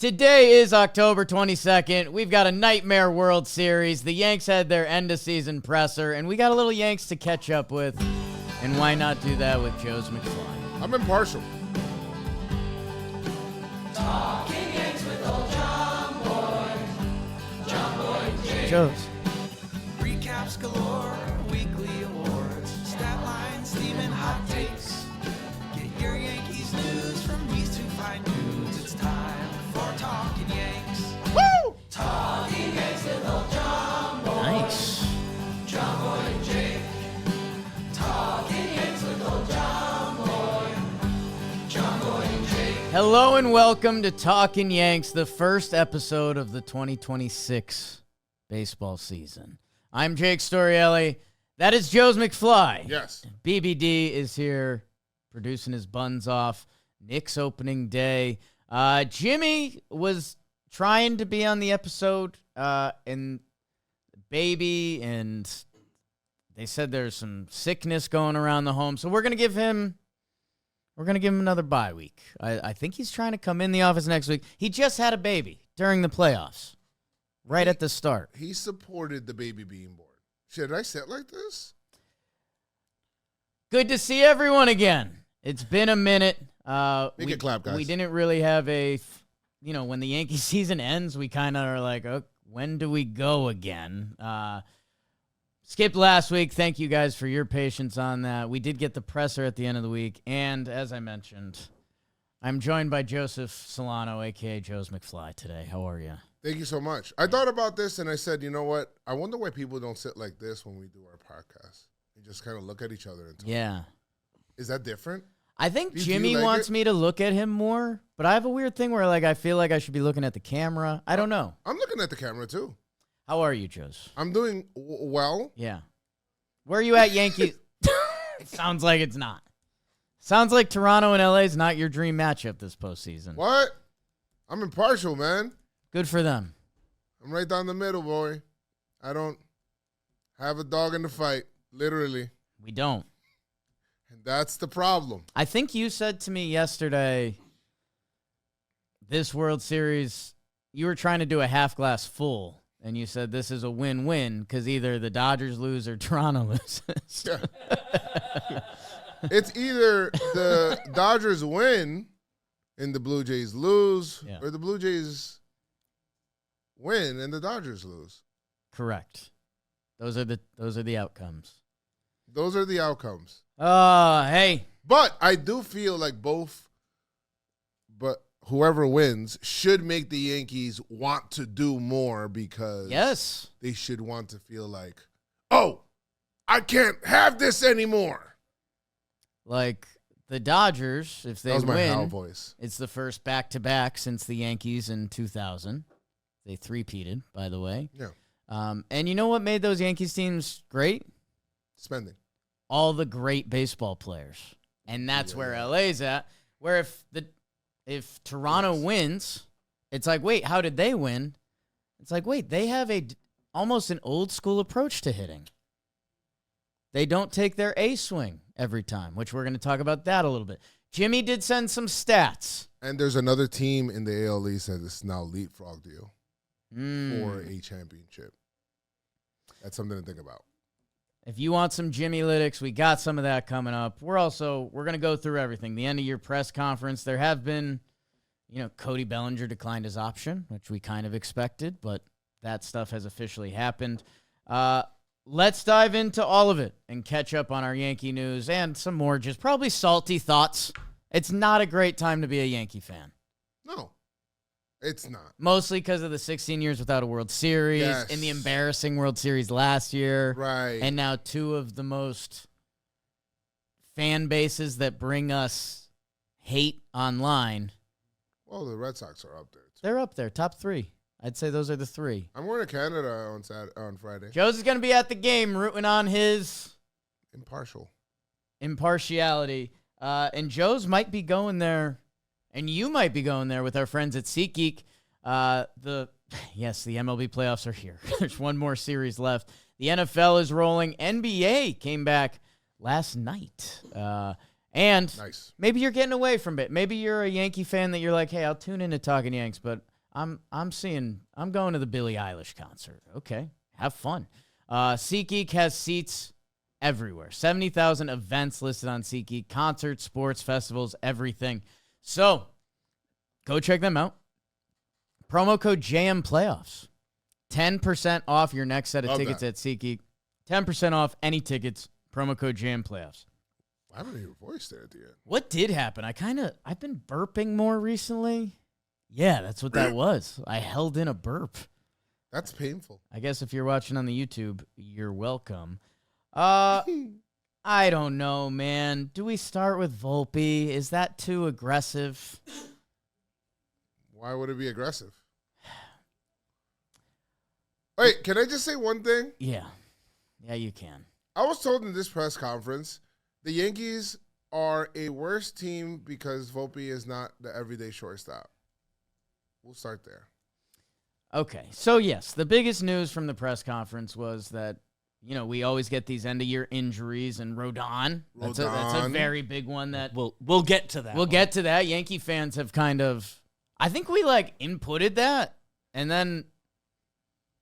Today is October 22nd. We've got a Nightmare World Series. The Yanks had their end-of-season presser, and we got a little Yanks to catch up with. And why not do that with Joe's McFly? I'm impartial. Talking Yanks with old John Boy Jay. Joe's. Recaps galore, weekly awards, stat lines, steaming hot takes. Get your Yankees news from these two fine dudes. It's time for Talkin' Yanks. Woo! Talking Yanks with old John Boy. Nice. John Boy Jake. Talking Yanks with old John Boy. John Boy Jake. Hello and welcome to Talkin' Yanks, the first episode of the 2026 baseball season. I'm Jake Storielli. That is Joe's McFly. Yes. BBD is here producing his buns off. Nick's opening day. Jimmy was trying to be on the episode, and baby, and they said there's some sickness going around the home, so we're gonna give him another bye week. I think he's trying to come in the office next week. He just had a baby during the playoffs, right at the start. He supported the baby being born. Should I say it like this? Good to see everyone again. It's been a minute. Make it clap, guys. We didn't really have when the Yankee season ends, we kind of are like, oh, when do we go again? Skipped last week. Thank you guys for your patience on that. We did get the presser at the end of the week. And as I mentioned, I'm joined by Joseph Solano, a.k.a. Joe's McFly today. How are you? Thank you so much. I thought about this and I said, you know what? I wonder why people don't sit like this when we do our podcast. We just kind of look at each other and talk. Yeah. Is that different? I think Do you Jimmy like wants it? me to look at him more, but I have a weird thing where I feel like I should be looking at the camera. I don't know. I'm looking at the camera too. How are you, Joes? I'm doing well. Yeah. Where are you at, Yankees? It sounds like it's not. Sounds like Toronto and LA is not your dream matchup this postseason. What? I'm impartial, man. Good for them. I'm right down the middle, boy. I don't have a dog in the fight, literally. We don't. And that's the problem. I think you said to me yesterday, this World Series, you were trying to do a half glass full, and you said this is a win-win because either the Dodgers lose or Toronto loses. Yeah. It's either the Dodgers win and the Blue Jays lose, Yeah. or the Blue Jays win and the Dodgers lose. Correct. Those are the outcomes. Those are the outcomes. Hey. But I do feel like but whoever wins should make the Yankees want to do more because Yes. they should want to feel like, oh, I can't have this anymore. Like the Dodgers, if they That was my Hal win, voice. it's the first back-to-back since the Yankees in 2000. They three-peated, by the way. Yeah. And you know what made those Yankees teams great? Spending. All the great baseball players. And that's where LA's at. Where if Toronto wins, it's like, wait, how did they win? It's like, wait, they have almost an old school approach to hitting. They don't take their A swing every time, which we're going to talk about that a little bit. Jimmy did send some stats. And there's another team in the AL East that is now leapfrogged you Hmm. for a championship. That's something to think about. If you want some Jimmy Lytics, we got some of that coming up. We're going to go through everything. The end of year press conference, there have been, Cody Bellinger declined his option, which we kind of expected, but that stuff has officially happened. Let's dive into all of it and catch up on our Yankee news and some more just probably salty thoughts. It's not a great time to be a Yankee fan. No, it's not. Mostly because of the 16 years without a World Series Yes. and the embarrassing World Series last year. Right. And now two of the most fan bases that bring us hate online. Well, the Red Sox are up there. They're up there, top three. I'd say those are the three. I'm going to Canada on Friday. Joe's is going to be at the game rooting on his Impartial. impartiality. And Joe's might be going there, and you might be going there with our friends at SeatGeek. The MLB playoffs are here. There's one more series left. The NFL is rolling. NBA came back last night. And Nice. maybe you're getting away from it. Maybe you're a Yankee fan that you're like, hey, I'll tune into Talkin' Yanks, but I'm going to the Billie Eilish concert. Okay, have fun. SeatGeek has seats everywhere. 70,000 events listed on SeatGeek. Concerts, sports, festivals, everything. So go check them out. Promo code JM Playoffs. 10% off your next set of tickets at SeatGeek. 10% off any tickets. Promo code JM Playoffs. I don't hear your voice there at the end. What did happen? I've been burping more recently. Yeah, that's what that was. I held in a burp. That's painful. I guess if you're watching on the YouTube, you're welcome. I don't know, man. Do we start with Volpe? Is that too aggressive? Why would it be aggressive? Wait, can I just say one thing? Yeah. Yeah, you can. I was told in this press conference the Yankees are a worse team because Volpe is not the everyday shortstop. We'll start there. Okay. So, yes, the biggest news from the press conference was that, we always get these end-of-year injuries, and Rodon. That's a very big one that we'll get to that. We'll get to that. Yankee fans have kind of, I think we inputted that, and then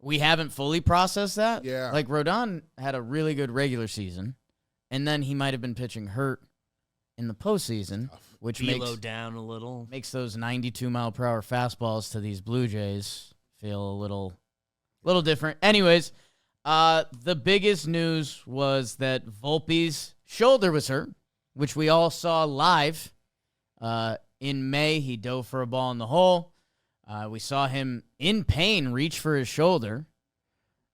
we haven't fully processed that. Yeah. Rodon had a really good regular season, and then he might have been pitching hurt in the postseason, which down a little. Makes those 92-mile-per-hour fastballs to these Blue Jays feel a little different. Anyways, the biggest news was that Volpe's shoulder was hurt, which we all saw live. In May, he dove for a ball in the hole. We saw him in pain reach for his shoulder.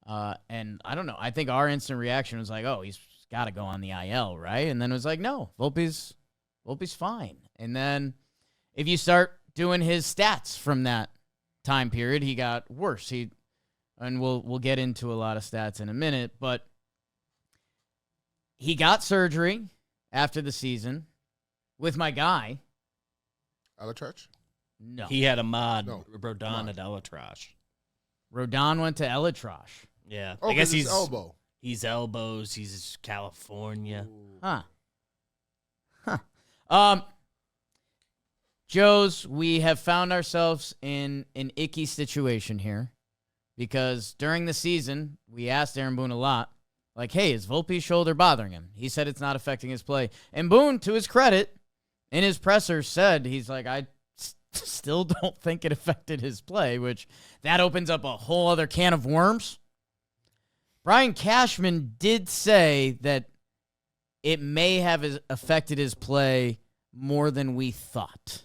And I don't know. I think our instant reaction was like, oh, he's got to go on the IL, right? And then it was like, no, Volpe's fine. And then if you start doing his stats from that time period, he got worse. And we'll get into a lot of stats in a minute, but he got surgery after the season with my guy. Alatrach? No. He had Rodon at Elatrosh. Rodon went to Elatrosh. Yeah. Oh, I guess he's elbow. He's elbows. He's California. Ooh. Huh. Joes, we have found ourselves in an icky situation here because during the season, we asked Aaron Boone a lot, hey, is Volpe's shoulder bothering him? He said it's not affecting his play. And Boone, to his credit, in his presser said, he's like, I still don't think it affected his play, which that opens up a whole other can of worms. Brian Cashman did say that it may have affected his play more than we thought.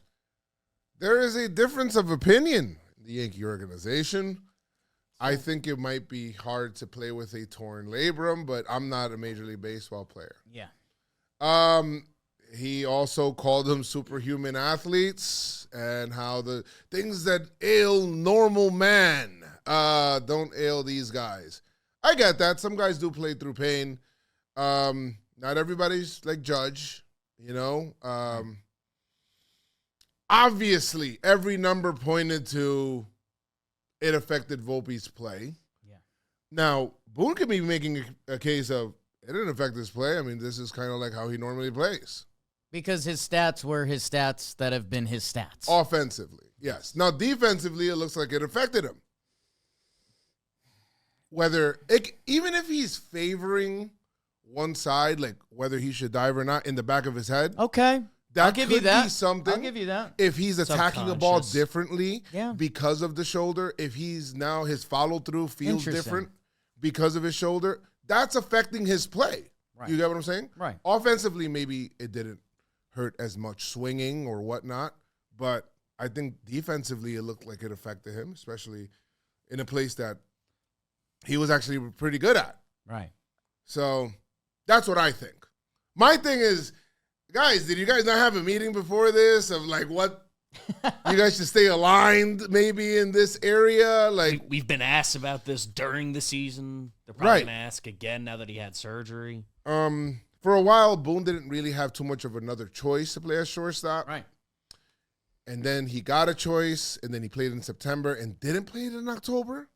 There is a difference of opinion in the Yankee organization. I think it might be hard to play with a torn labrum, but I'm not a Major League Baseball player. Yeah. He also called them superhuman athletes and how the things that ail normal man don't ail these guys. I get that. Some guys do play through pain. Not everybody's like Judge, Obviously, every number pointed to it affected Volpe's play. Yeah. Now, Boone could be making a case of it didn't affect his play. I mean, this is kind of like how he normally plays. Because his stats were his stats that have been his stats. Offensively, yes. Now, defensively, it looks like it affected him. Even if he's favoring one side, like whether he should dive or not, in the back of his head. Okay. I'll give you that. Be something. I'll give you that. If he's attacking the ball Subconscious. differently because of the shoulder, if he's now his follow-through feels different because of his shoulder, that's affecting his play. Right. You get what I'm saying? Right. Offensively, maybe it didn't hurt as much swinging or whatnot, but I think defensively it looked like it affected him, especially in a place that he was actually pretty good at. Right. So that's what I think. My thing is, guys, did you guys not have a meeting before this of what you guys should stay aligned maybe in this area? We've been asked about this during the season. They're probably going to ask again now that he had surgery. For a while, Boone didn't really have too much of another choice to play as shortstop. Right. And then he got a choice, and then he played in September and didn't play it in October.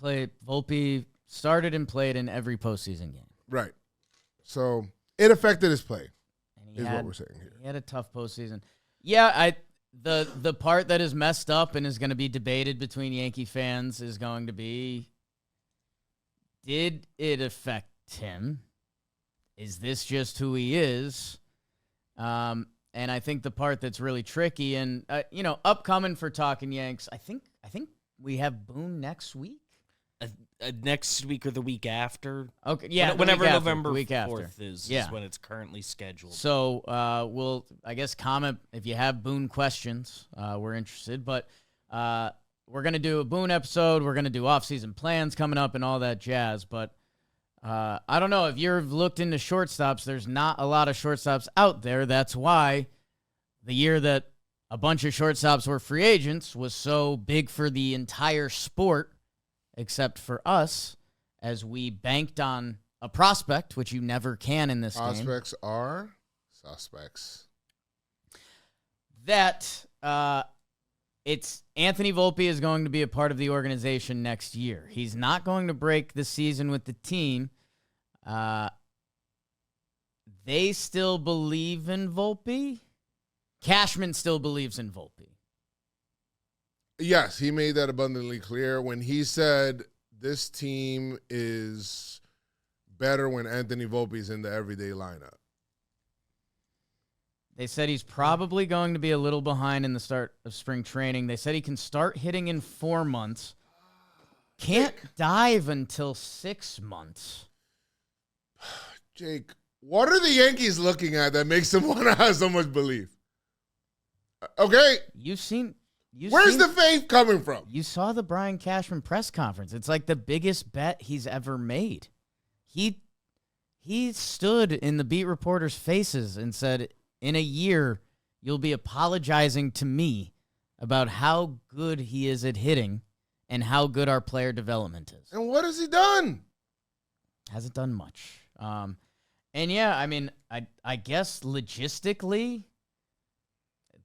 Volpe started and played in every postseason game. Right. So it affected his play, And what we're saying here. He had a tough postseason. Yeah, The part that is messed up and is going to be debated between Yankee fans is going to be, did it affect him? Is this just who he is? And I think the part that's really tricky and, upcoming for Talkin' Yanks, I think we have Boone next week. Next week or the week after. Okay, yeah. Whenever the November week 4th is when it's currently scheduled. So we'll, I guess, comment if you have Boone questions. We're interested. But we're going to do a Boone episode. We're going to do off-season plans coming up and all that jazz. But I don't know. If you've looked into shortstops, there's not a lot of shortstops out there. That's why the year that a bunch of shortstops were free agents was so big for the entire sport, except for us, as we banked on a prospect, which you never can in this game. Prospects are suspects. That it's Anthony Volpe is going to be a part of the organization next year. He's not going to break the season with the team. They still believe in Volpe. Cashman still believes in Volpe. Yes, he made that abundantly clear when he said this team is better when Anthony Volpe's in the everyday lineup. They said he's probably going to be a little behind in the start of spring training. They said he can start hitting in 4 months. Can't dive until 6 months. Jake, what are the Yankees looking at that makes them want to have so much belief? Okay. Where's the faith coming from? You saw the Brian Cashman press conference. It's like the biggest bet he's ever made. He stood in the beat reporters' faces and said, in a year, you'll be apologizing to me about how good he is at hitting and how good our player development is. And what has he done? Hasn't done much. And yeah, I mean, I guess logistically,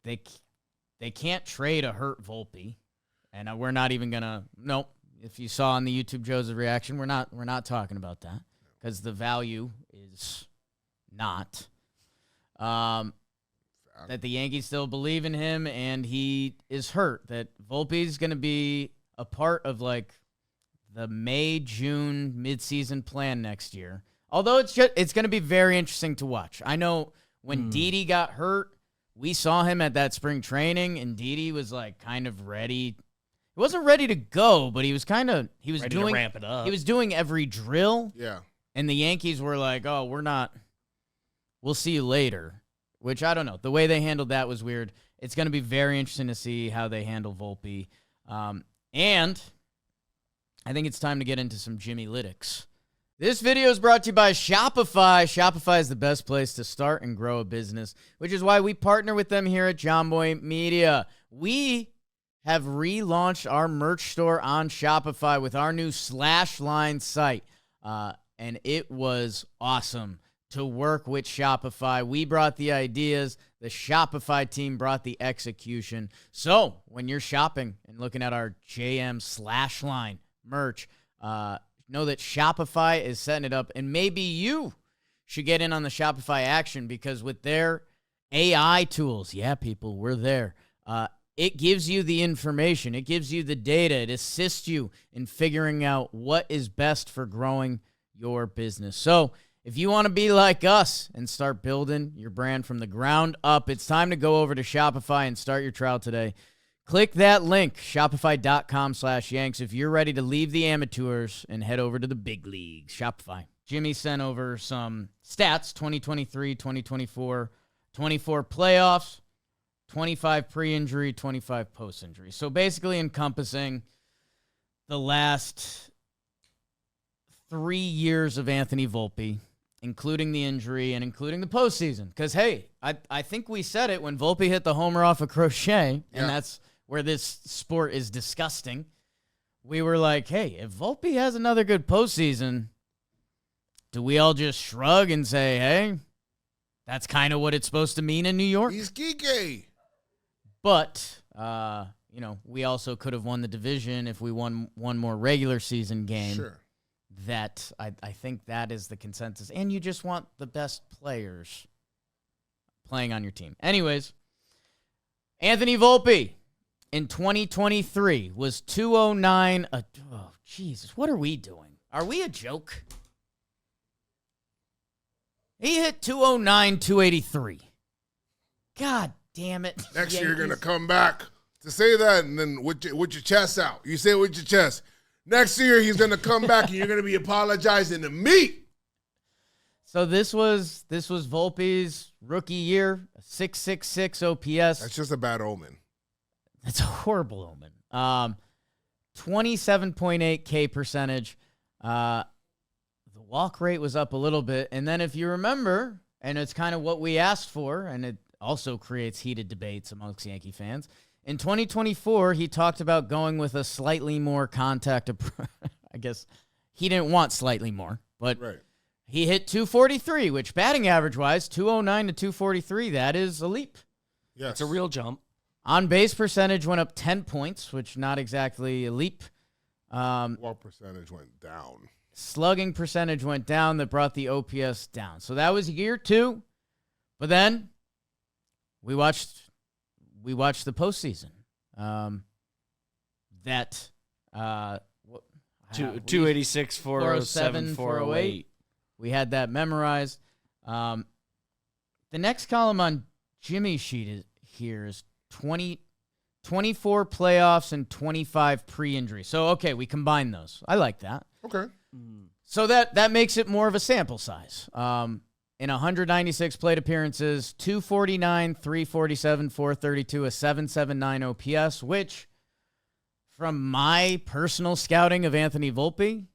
they can't trade a hurt Volpe, and we're not even gonna. Nope. If you saw on the YouTube Joe's reaction, we're not talking about that because the value is not. That the Yankees still believe in him, and he is hurt. That Volpe's gonna be a part of like the May-June midseason plan next year. Although it's gonna be very interesting to watch. I know when Didi got hurt. We saw him at that spring training, and Didi was like kind of ready. He wasn't ready to go, but he was ready to ramp it up. He was doing every drill. Yeah. And the Yankees were like, "Oh, we'll see you later," which I don't know. The way they handled that was weird. It's going to be very interesting to see how they handle Volpe. And I think it's time to get into some Jimmy Lytics. This video is brought to you by Shopify. Shopify is the best place to start and grow a business, which is why we partner with them here at John Boy Media. We have relaunched our merch store on Shopify with our new /line site, and it was awesome to work with Shopify. We brought the ideas. The Shopify team brought the execution. So when you're shopping and looking at our JM /line merch, know that Shopify is setting it up, and maybe you should get in on the Shopify action because with their AI tools, yeah, people, we're there. It gives you the information. It gives you the data. It assists you in figuring out what is best for growing your business. So if you want to be like us and start building your brand from the ground up, it's time to go over to Shopify and start your trial today. Click that link, shopify.com/Yanks, if you're ready to leave the amateurs and head over to the big leagues. Shopify. Jimmy sent over some stats, 2023, 2024, 24 playoffs, 25 pre-injury, 25 post-injury. So basically encompassing the last 3 years of Anthony Volpe, including the injury and including the postseason. Because, hey, I think we said it when Volpe hit the homer off a crochet, and that's where this sport is disgusting. We were like, hey, if Volpe has another good postseason, do we all just shrug and say, hey, that's kind of what it's supposed to mean in New York? He's geeky. But, we also could have won the division if we won one more regular season game. Sure. That I think that is the consensus. And you just want the best players playing on your team. Anyways, Anthony Volpe in 2023 was 209. Oh, Jesus, what are we doing? Are we a joke? He hit 209, 283. God damn it. Next year, you're going to Yankees. come back to say that, and then with your chest out. You say it with your chest. Next year, he's going to come back, and you're going to be apologizing to me. So this was Volpe's rookie year, 666 OPS. That's just a bad omen. That's a horrible omen. 27.8 K percentage. The walk rate was up a little bit. And then if you remember, and it's kind of what we asked for, and it also creates heated debates amongst Yankee fans. In 2024, he talked about going with a slightly more contact approach. I guess he didn't want slightly more, but Right. he hit 243, which batting average-wise, 209 to 243, that is a leap. Yes. It's a real jump. On base percentage went up 10 points, which not exactly a leap. Walk percentage went down. Slugging percentage went down. That brought the OPS down. So that was year 2. But then we watched the postseason. That 286, 407, 408. We had that memorized. The next column on Jimmy's sheet here is 24 playoffs and 25 pre-injury. So, okay, we combine those. I like that. Okay. So that makes it more of a sample size. In 196 plate appearances, 249, 347, 432, a 779 OPS, which, from my personal scouting of Anthony Volpe,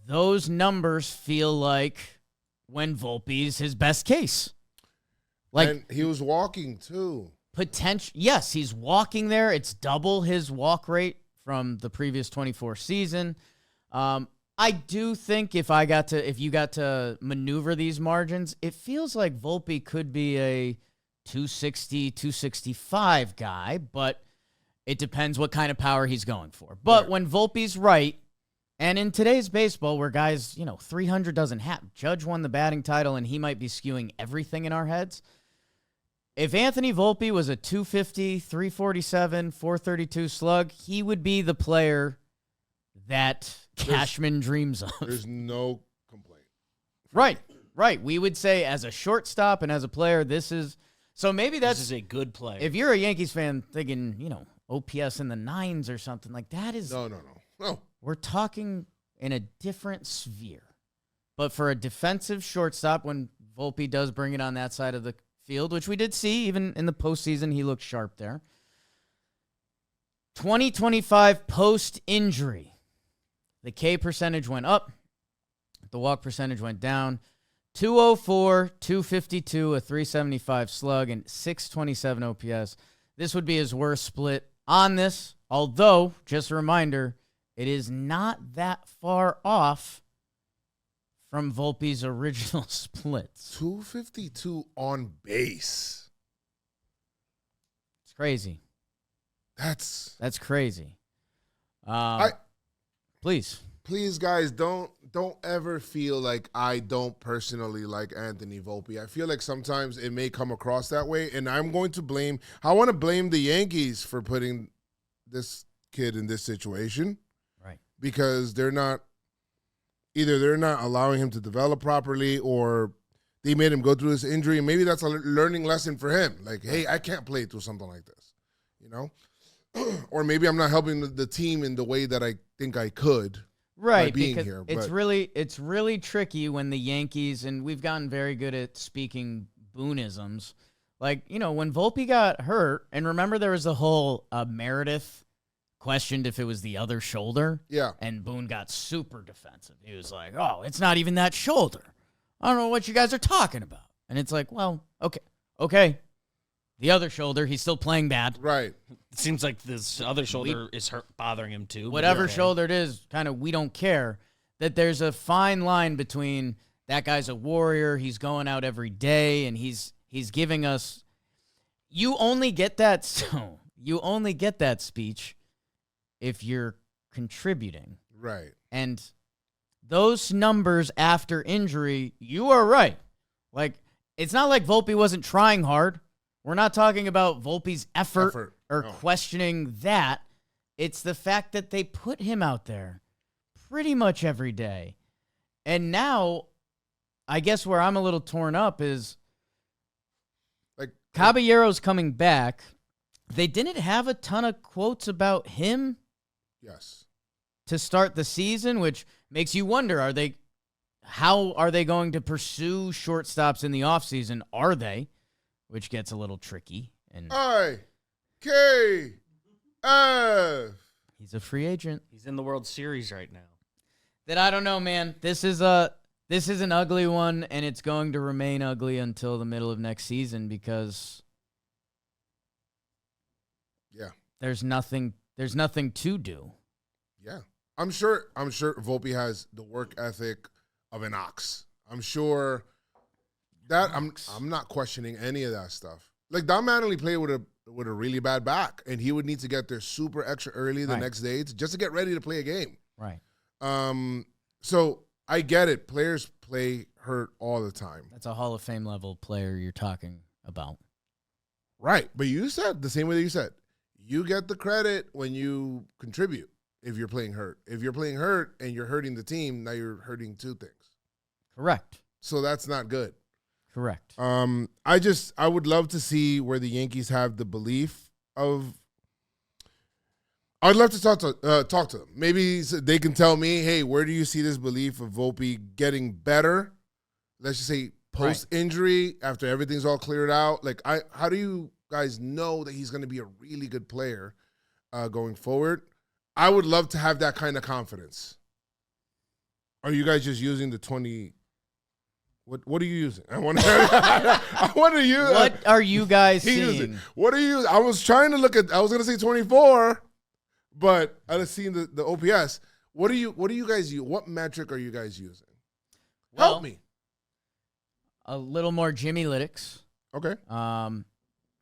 those numbers feel like when Volpe's his best case. Like, and he was walking too. Yes, he's walking there. It's double his walk rate from the previous 24 season. I do think if you got to maneuver these margins, it feels like Volpe could be a 260, 265 guy, but it depends what kind of power he's going for. But Right. when Volpe's right, and in today's baseball where guys, 300 doesn't happen. Judge won the batting title and he might be skewing everything in our heads. If Anthony Volpe was a 250, 347, 432 slug, he would be the player that Cashman dreams of. There's no complaint. Right. We would say as a shortstop and as a player, this is maybe This is a good player. if you're a Yankees fan thinking, OPS in the 9s or something like that is No. we're talking in a different sphere. But for a defensive shortstop, when Volpe does bring it on that side of the field, which we did see even in the postseason, he looked sharp there. 2025 post-injury. The K percentage went up. The walk percentage went down. 204, 252, a 375 slug, and 627 OPS. This would be his worst split on this, although, just a reminder, it is not that far off from Volpe's original splits. 252 on base. It's crazy. That's crazy. Please, guys, don't ever feel like I don't personally like Anthony Volpe. I feel like sometimes it may come across that way, and I want to blame the Yankees for putting this kid in this situation. Right. Because they're not allowing him to develop properly, or they made him go through this injury, and maybe that's a learning lesson for him. Like, hey, I can't play through something like this, or maybe I'm not helping the team in the way that I think I could. right, by being because here, it's really tricky when the Yankees, and we've gotten very good at speaking Booneisms. Like, when Volpe got hurt, and remember there was the whole Meredith questioned if it was the other shoulder. Yeah. And Boone got super defensive. He was like, oh, it's not even that shoulder. I don't know what you guys are talking about. And it's like, well, okay. The other shoulder, he's still playing bad. Right. It seems like this other shoulder is bothering him too. Whatever Okay. shoulder it is, kind of we don't care. That there's a fine line between that guy's a warrior, he's going out every day, and he's giving us. You only get that speech if you're contributing. Right. And those numbers after injury, you are right. Like, it's not like Volpe wasn't trying hard We're not talking about Volpe's effort or no. questioning that. It's the fact that they put him out there pretty much every day. And now, I guess where I'm a little torn up is Like Caballero's coming back. They didn't have a ton of quotes about him yes. to start the season, which makes you wonder, how are they going to pursue shortstops in the offseason? Are they? Which gets a little tricky. And IKF. he's a free agent. He's in the World Series right now. That I don't know, man. This is an ugly one, and it's going to remain ugly until the middle of next season because there's nothing to do. Yeah. I'm sure Volpe has the work ethic of an ox. I'm sure that I'm not questioning any of that stuff. Like Don Mattingly played with a really bad back, and he would need to get there super extra early the next day just to get ready to play a game. Right. So I get it. Players play hurt all the time. That's a Hall of Fame level player you're talking about. Right. But you said the same way that you said. You get the credit when you contribute if you're playing hurt. If you're playing hurt and you're hurting the team, now you're hurting two things. Correct. So that's not good. Correct. I would love to see where the Yankees have the belief of. I'd love to talk to them. Maybe they can tell me, hey, where do you see this belief of Volpe getting better? Let's just say post-injury, after everything's all cleared out. Like, how do you guys know that he's going to be a really good player going forward? I would love to have that kind of confidence. Are you guys just using the 20? What are you using? I want to use. What are you guys seeing? What are you? I was trying to look at. I was going to say 24, but I just seen the OPS. What do you guys use? What metric are you guys using? Well, Help me. A little more Jimmy Lytics. Okay.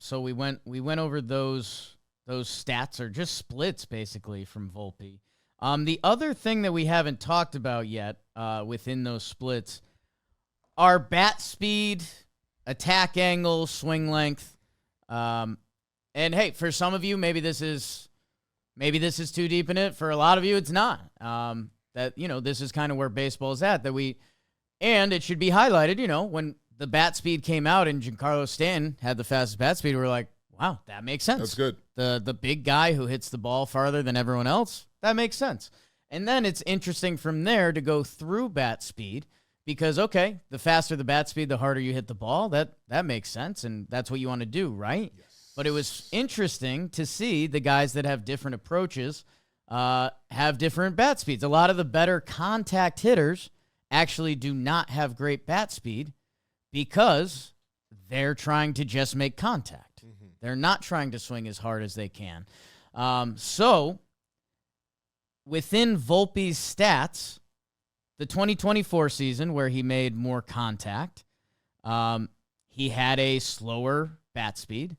So we went over those stats, or just splits basically from Volpe. The other thing that we haven't talked about yet within those splits are bat speed, attack angle, swing length. And hey, for some of you, maybe this is too deep in it. For a lot of you, it's not. This is kind of where baseball is at. And it should be highlighted. When the bat speed came out and Giancarlo Stanton had the fastest bat speed, we're like, wow, that makes sense. That's good. The big guy who hits the ball farther than everyone else, that makes sense. And then it's interesting from there to go through bat speed because, okay, the faster the bat speed, the harder you hit the ball. That makes sense, and that's what you want to do, right? Yes. But it was interesting to see the guys that have different approaches have different bat speeds. A lot of the better contact hitters actually do not have great bat speed because they're trying to just make contact. Mm-hmm. They're not trying to swing as hard as they can. So within Volpe's stats, the 2024 season where he made more contact, he had a slower bat speed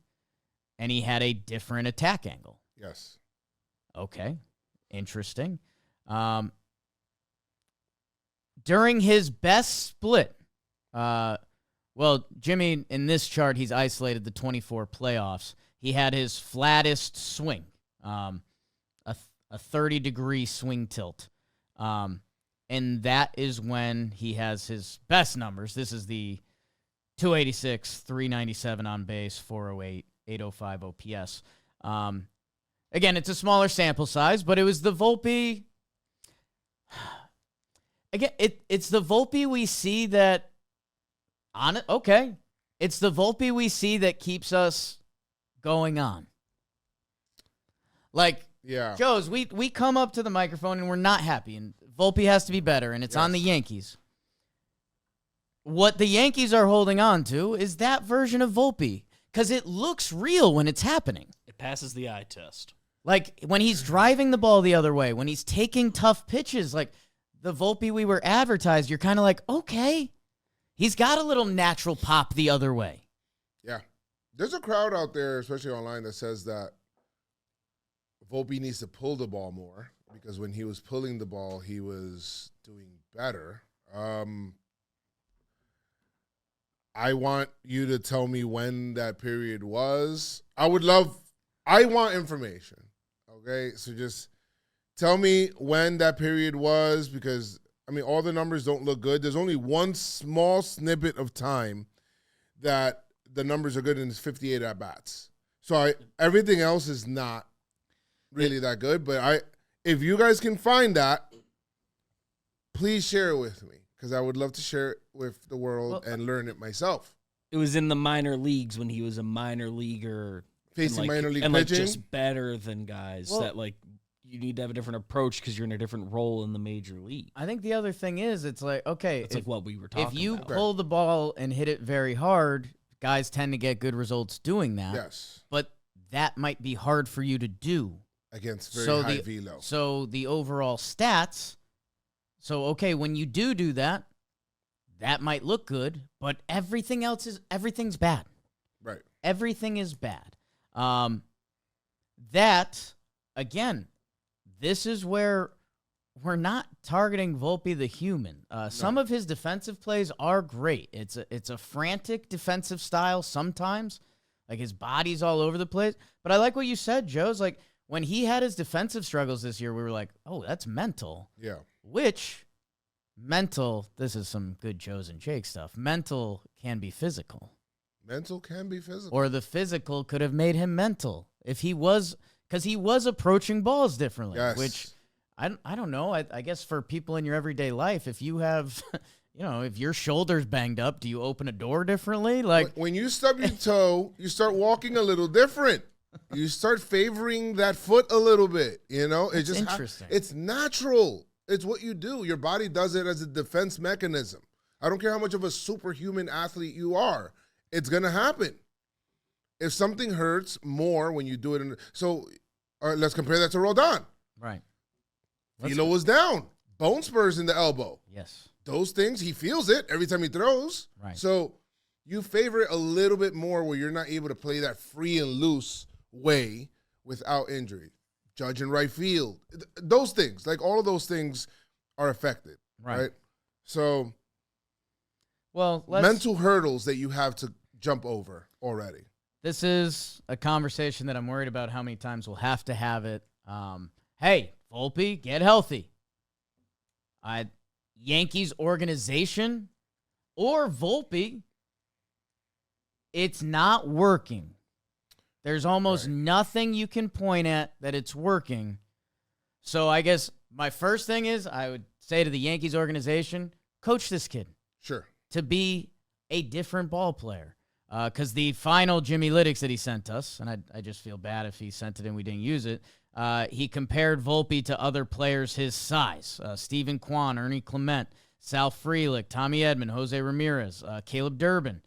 and he had a different attack angle. Yes. Okay. Interesting. During his best split, Jimmy, in this chart, he's isolated the 24 playoffs. He had his flattest swing, a 30-degree swing tilt. And that is when he has his best numbers. This is the 286, 397 on base, 408, 805 OPS. Again, it's a smaller sample size, but it was the Volpe. Again, it's the Volpe we see that on it. Okay. It's the Volpe we see that keeps us going on. Like, yeah. Joe's, we come up to the microphone and we're not happy, and Volpe has to be better, and it's on the Yankees. What the Yankees are holding on to is that version of Volpe, because it looks real when it's happening. It passes the eye test. Like, when he's driving the ball the other way, when he's taking tough pitches, like the Volpe we were advertised, you're kind of like, okay, he's got a little natural pop the other way. Yeah. There's a crowd out there, especially online, that says that Volpe needs to pull the ball more because when he was pulling the ball, he was doing better. I want you to tell me when that period was. I want information. Okay, so just tell me when that period was, because I mean all the numbers don't look good. There's only one small snippet of time that the numbers are good, and it's 58 at bats. So everything else is not really that good. But if you guys can find that, please share it with me, because I would love to share it with the world and learn it myself. It was in the minor leagues when he was a minor leaguer. Facing minor league and pitching. Just better than guys that you need to have a different approach because you're in a different role in the major league. I think the other thing is, it's like, okay, it's like what we were talking about. If you pull the ball and hit it very hard, guys tend to get good results doing that. Yes. But that might be hard for you to do. Against very high velo. So the overall stats, okay, when you do that, that might look good, but everything's bad. Right. Everything is bad. That, again, this is where we're not targeting Volpe the human. Some of his defensive plays are great. It's a frantic defensive style sometimes. Like, his body's all over the place. But I like what you said, Joe. It's like, when he had his defensive struggles this year, we were like, oh, that's mental. Yeah. Mental, this is some good Joe's and Jake stuff. Mental can be physical. Mental can be physical. Or the physical could have made him mental if he was, because he was approaching balls differently. Yes. Which, I don't know. I guess for people in your everyday life, if you have, if your shoulder's banged up, do you open a door differently? Like, when you stub your toe, you start walking a little different. You start favoring that foot a little bit. It's just interesting. It's natural. It's what you do. Your body does it as a defense mechanism. I don't care how much of a superhuman athlete you are. It's going to happen. If something hurts more when you do it. Let's compare that to Rodon. Right. Velo was down. Bone spurs in the elbow. Yes. Those things, he feels it every time he throws. Right. So you favor it a little bit more where you're not able to play that free and loose way without injury. Judge in right field. Those things, like all of those things are affected. Right? So mental hurdles that you have to jump over already. This is a conversation that I'm worried about how many times we'll have to have it. Hey, Volpe, get healthy. Yankees organization or Volpe, it's not working. There's almost nothing you can point at that it's working. So I guess my first thing is I would say to the Yankees organization, coach this kid. Sure. To be a different ball player. Because the final Jimmy Lytics that he sent us, and I just feel bad if he sent it and we didn't use it, he compared Volpe to other players his size. Steven Kwan, Ernie Clement, Sal Frelick, Tommy Edman, Jose Ramirez, Caleb Durbin.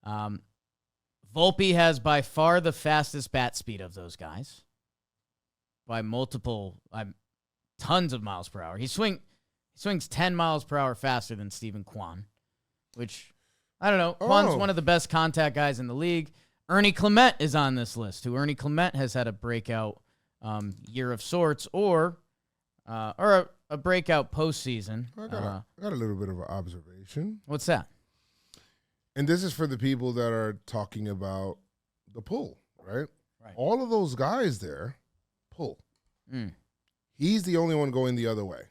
Volpe has by far the fastest bat speed of those guys. By tons of miles per hour. He swings 10 miles per hour faster than Steven Kwan, which, I don't know. Kwan's one of the best contact guys in the league. Ernie Clement is on this list, who Ernie Clement has had a breakout year of sorts, or a breakout postseason. I got a little bit of an observation. What's that? And this is for the people that are talking about the pull, right? Right. All of those guys there pull. Mm. He's the only one going the other way.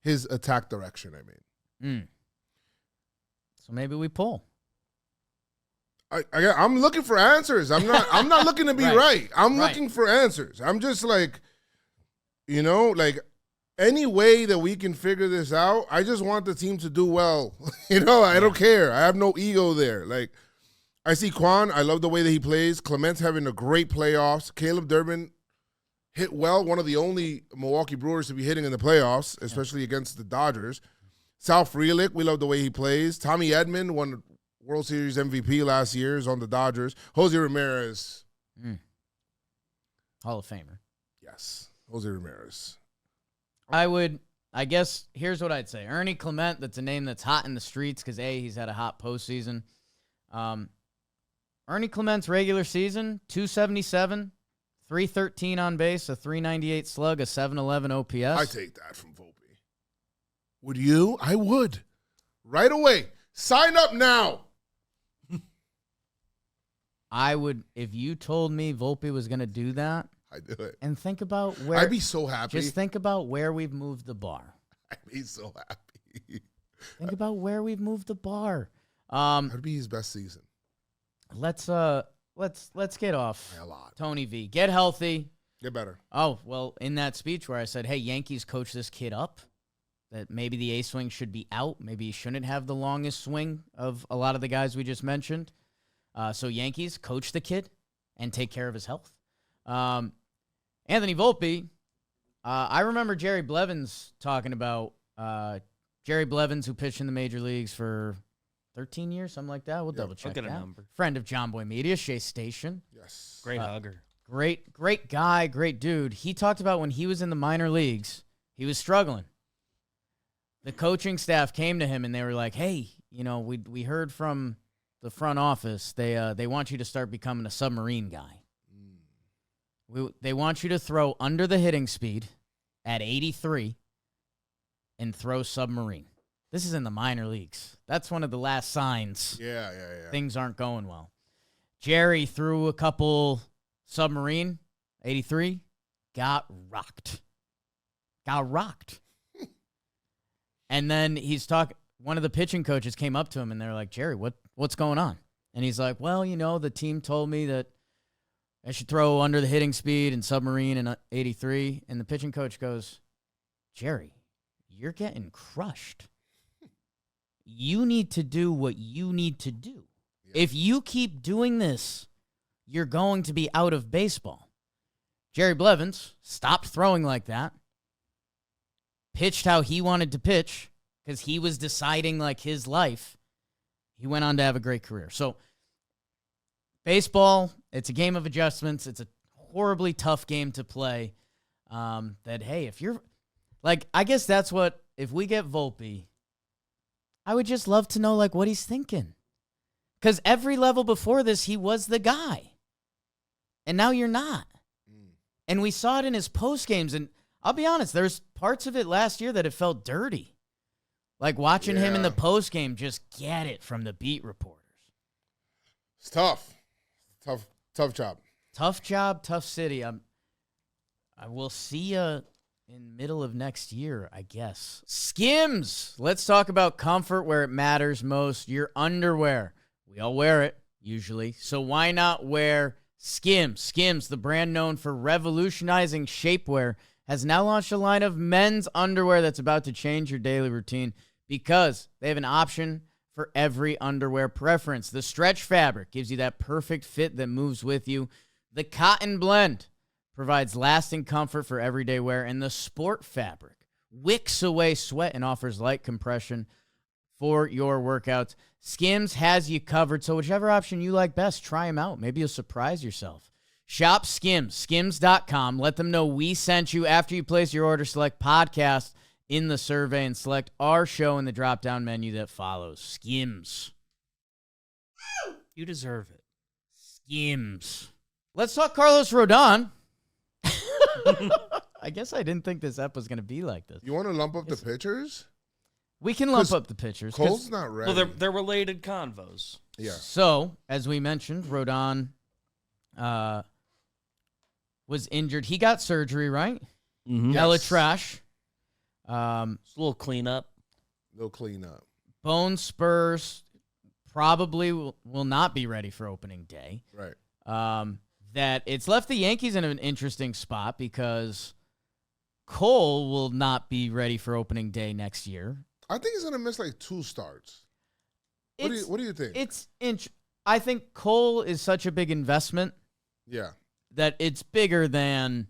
His attack direction, I mean. So maybe we pull. I'm looking for answers. I'm not looking to be right. I'm looking for answers. I'm just like, any way that we can figure this out, I just want the team to do well. I don't care. I have no ego there. Like, I see Kwan. I love the way that he plays. Clement's having a great playoffs. Caleb Durbin hit well, one of the only Milwaukee Brewers to be hitting in the playoffs, especially against the Dodgers. Sal Frelick, we love the way he plays. Tommy Edman won World Series MVP last year, is on the Dodgers. Jose Ramirez. Hall of Famer. Yes, Jose Ramirez. I guess, here's what I'd say. Ernie Clement, that's a name that's hot in the streets because, he's had a hot postseason. Ernie Clement's regular season, 277, 313 on base, a 398 slug, a 711 OPS. I take that from Volpe. Would you? I would. Right away. Sign up now. I would, if you told me Volpe was going to do that, I'd do it. and think about where. I'd be so happy. Just think about where we've moved the bar. I'd be so happy. Think about where we've moved the bar. That'd be his best season. Let's get off By a lot. Tony V. Get healthy. Get better. Oh, well, in that speech where I said, hey, Yankees coach this kid up, that maybe the A swing should be out. Maybe he shouldn't have the longest swing of a lot of the guys we just mentioned. So Yankees, coach the kid and take care of his health. Anthony Volpe, I remember Jerry Blevins talking about Jerry Blevins, who pitched in the major leagues for 13 years, something like that. We'll double check I'll get that. a number. Friend of John Boy Media, Shea Station. Yes. Great hugger. Great guy, great dude. He talked about when he was in the minor leagues, he was struggling. The coaching staff came to him and they were like, hey, we heard from the front office, they want you to start becoming a submarine guy. They want you to throw under the hitting speed at 83 and throw submarine. This is in the minor leagues. That's one of the last signs. Yeah. Things aren't going well. Jerry threw a couple submarine, 83, got rocked. And then one of the pitching coaches came up to him and they're like, Jerry, what's going on? And he's like, well, the team told me that I should throw under the hitting speed and submarine and 83. And the pitching coach goes, Jerry, you're getting crushed. You need to do what you need to do. Yeah. If you keep doing this, you're going to be out of baseball. Jerry Blevins stopped throwing like that, pitched how he wanted to pitch because he was deciding like his life. He went on to have a great career. So baseball, it's a game of adjustments. It's a horribly tough game to play. Hey, if you're like, I guess that's what, if we get Volpe, I would just love to know like what he's thinking. Because every level before this, he was the guy. And now you're not. And we saw it in his post games. And I'll be honest, there's parts of it last year that it felt dirty. Like watching him in the post game just get it from the beat reporters. It's tough. Tough job. Tough job, tough city. I will see you in middle of next year, I guess. Skims. Let's talk about comfort where it matters most. Your underwear. We all wear it, usually. So why not wear Skims? Skims, the brand known for revolutionizing shapewear, has now launched a line of men's underwear that's about to change your daily routine because they have an option for every underwear preference. The stretch fabric gives you that perfect fit that moves with you. The cotton blend provides lasting comfort for everyday wear. And the sport fabric wicks away sweat and offers light compression for your workouts. Skims has you covered, so whichever option you like best, try them out. Maybe you'll surprise yourself. Shop Skims, skims.com. Let them know we sent you. After you place your order, select podcast in the survey and select our show in the drop-down menu that follows. Skims. You deserve it. Skims. Let's talk Carlos Rodon. I guess I didn't think this ep was going to be like this. You want to lump up the pitchers? We can lump up the pitchers. Cole's not ready. Well, they're related convos. Yeah. So, as we mentioned, Rodon was injured. He got surgery, right? Mm-hmm. Hella trash. Just a little cleanup. They'll clean up. Bone spurs probably will not be ready for opening day. Right. That it's left the Yankees in an interesting spot because Cole will not be ready for opening day next year. I think he's going to miss like 2 starts. What do you think? I think Cole is such a big investment. Yeah. That it's bigger than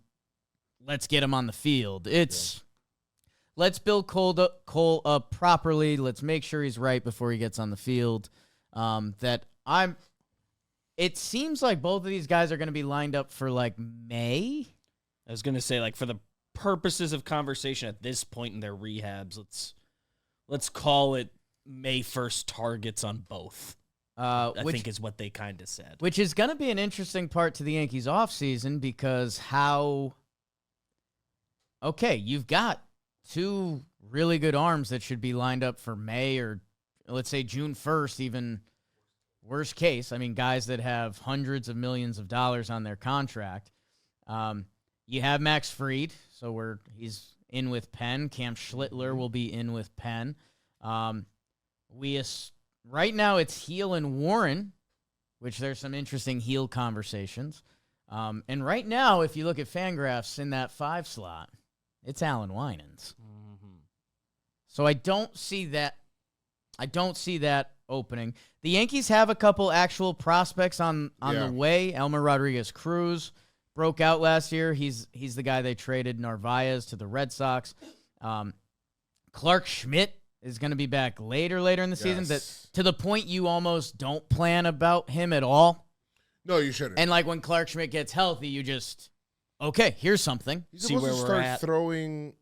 let's get him on the field. Let's build Cole up properly. Let's make sure he's right before he gets on the field. It seems like both of these guys are going to be lined up for like May. I was going to say, like, for the purposes of conversation at this point in their rehabs, let's call it May 1st targets on both. I think is what they kind of said. Which is going to be an interesting part to the Yankees offseason because you've got 2 really good arms that should be lined up for May or let's say June 1st, even worst case, I mean, guys that have hundreds of millions of dollars on their contract. You have Max Fried, so he's in with Penn. Cam Schlittler will be in with Penn. Right now it's Heel and Warren, which there's some interesting heel conversations. And right now, if you look at Fangraphs in that 5 slot, it's Alan Winans. Mm-hmm. So I don't see that opening. The Yankees have a couple actual prospects on the way. Elmer Rodriguez-Cruz broke out last year. He's the guy they traded Narvaez to the Red Sox. Clark Schmidt is going to be back later in the season. That to the point you almost don't plan about him at all. No, you shouldn't. And like when Clark Schmidt gets healthy, you just here's something. He's supposed to start throwing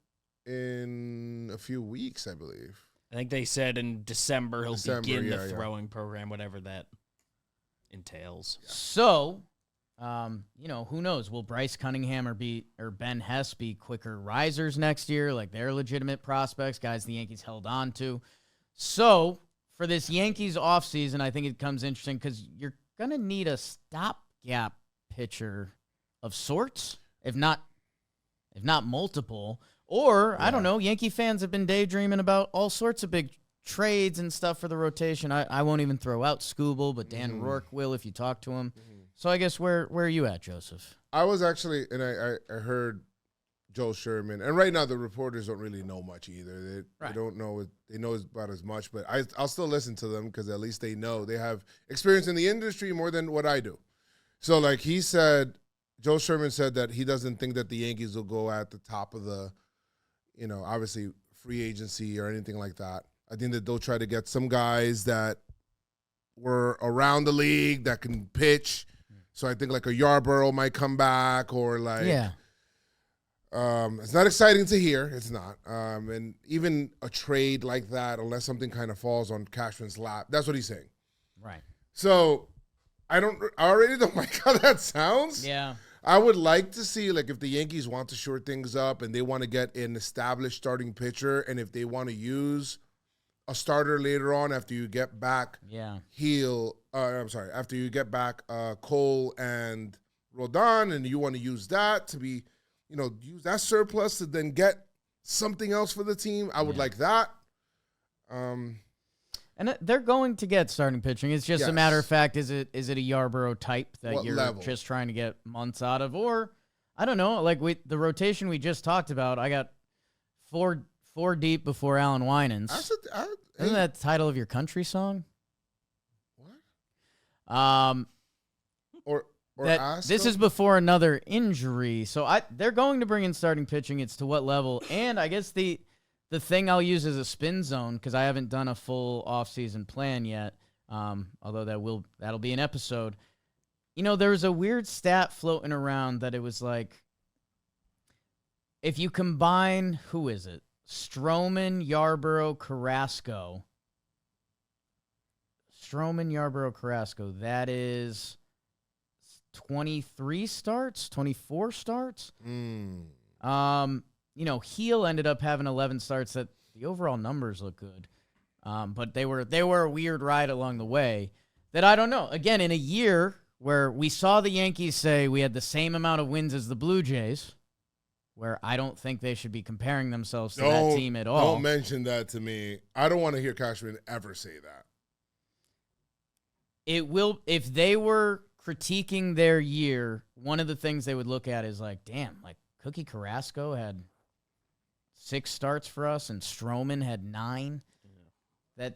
in a few weeks, I believe. I think they said in December he'll begin the throwing program, whatever that entails. Yeah. So, who knows? Will Bryce Cunningham or Ben Hess be quicker risers next year? Like they're legitimate prospects, guys the Yankees held on to. So for this Yankees offseason, I think it comes interesting because you're going to need a stopgap pitcher of sorts, if not multiple. Or, I don't know, Yankee fans have been daydreaming about all sorts of big trades and stuff for the rotation. I won't even throw out Scooble, but Dan Rourke will if you talk to him. Mm-hmm. So I guess where are you at, Joseph? I was actually, and I heard Joel Sherman, and right now the reporters don't really know much either. They don't know. They know about as much, but I'll still listen to them because at least they know. They have experience in the industry more than what I do. So like he said, Joel Sherman said that he doesn't think that the Yankees will go at the top of the obviously free agency or anything like that. I think that they'll try to get some guys that were around the league that can pitch. So I think like a Yarborough might come back or like, it's not exciting to hear. It's not. And even a trade like that, unless something kind of falls on Cashman's lap, that's what he's saying. Right. So I already don't like how that sounds. Yeah. I would like to see, like, if the Yankees want to shore things up and they want to get an established starting pitcher, and if they want to use a starter later on after you get back after you get back Cole and Rodon, and you want to use that to be, use that surplus to then get something else for the team, I would like that. And they're going to get starting pitching. It's just a matter of fact, is it a Yarborough type that you're just trying to get months out of? Or, I don't know, like the rotation we just talked about, I got four deep before Alan Winans. Isn't that the title of your country song? What? This is before another injury. So they're going to bring in starting pitching. It's to what level? And I guess the thing I'll use as a spin zone, because I haven't done a full offseason plan yet, although that'll be an episode. There was a weird stat floating around that it was like, if you combine, who is it? Stroman, Yarborough, Carrasco. That is 23 starts, 24 starts. Heel ended up having 11 starts. That the overall numbers look good, but they were a weird ride along the way. That I don't know. Again, in a year where we saw the Yankees say we had the same amount of wins as the Blue Jays, where I don't think they should be comparing themselves to that team at all. Don't mention that to me. I don't want to hear Cashman ever say that. It will, if they were critiquing their year, one of the things they would look at is like, damn, like Cookie Carrasco had 6 starts for us and Stroman had 9. Yeah.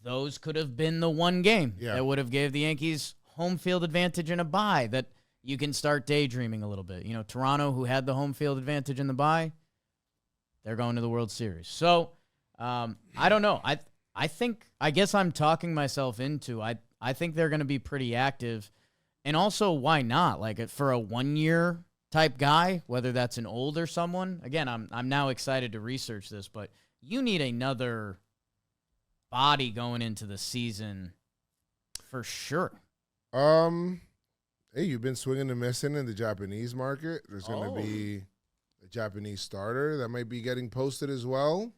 Those could have been the one game that would have gave the Yankees home field advantage in a bye that you can start daydreaming a little bit. Toronto, who had the home field advantage in the bye, they're going to the World Series. So, I don't know. I guess I'm talking myself into, I think they're going to be pretty active. And also, why not? Like, for a 1-year type guy, whether that's an older someone. Again, I'm now excited to research this, but you need another body going into the season for sure. Hey, you've been swinging and missing in the Japanese market. There's going to be a Japanese starter that might be getting posted as well.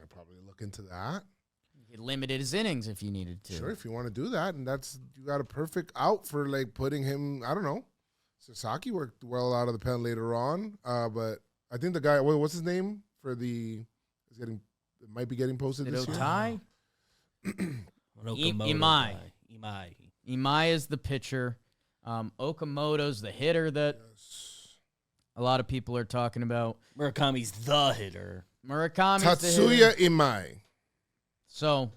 I'd probably look into that. You limited his innings if you needed to. Sure, if you want to do that, and you got a perfect out for like putting him. I don't know. Sasaki worked well out of the pen later on, but I think the guy. What's his name for the? It might be getting posted this year. Otai? Imai is the pitcher. Okamoto's the hitter that a lot of people are talking about. Murakami's the hitter. Murakami's the Tatsuya hitter. Imai. So,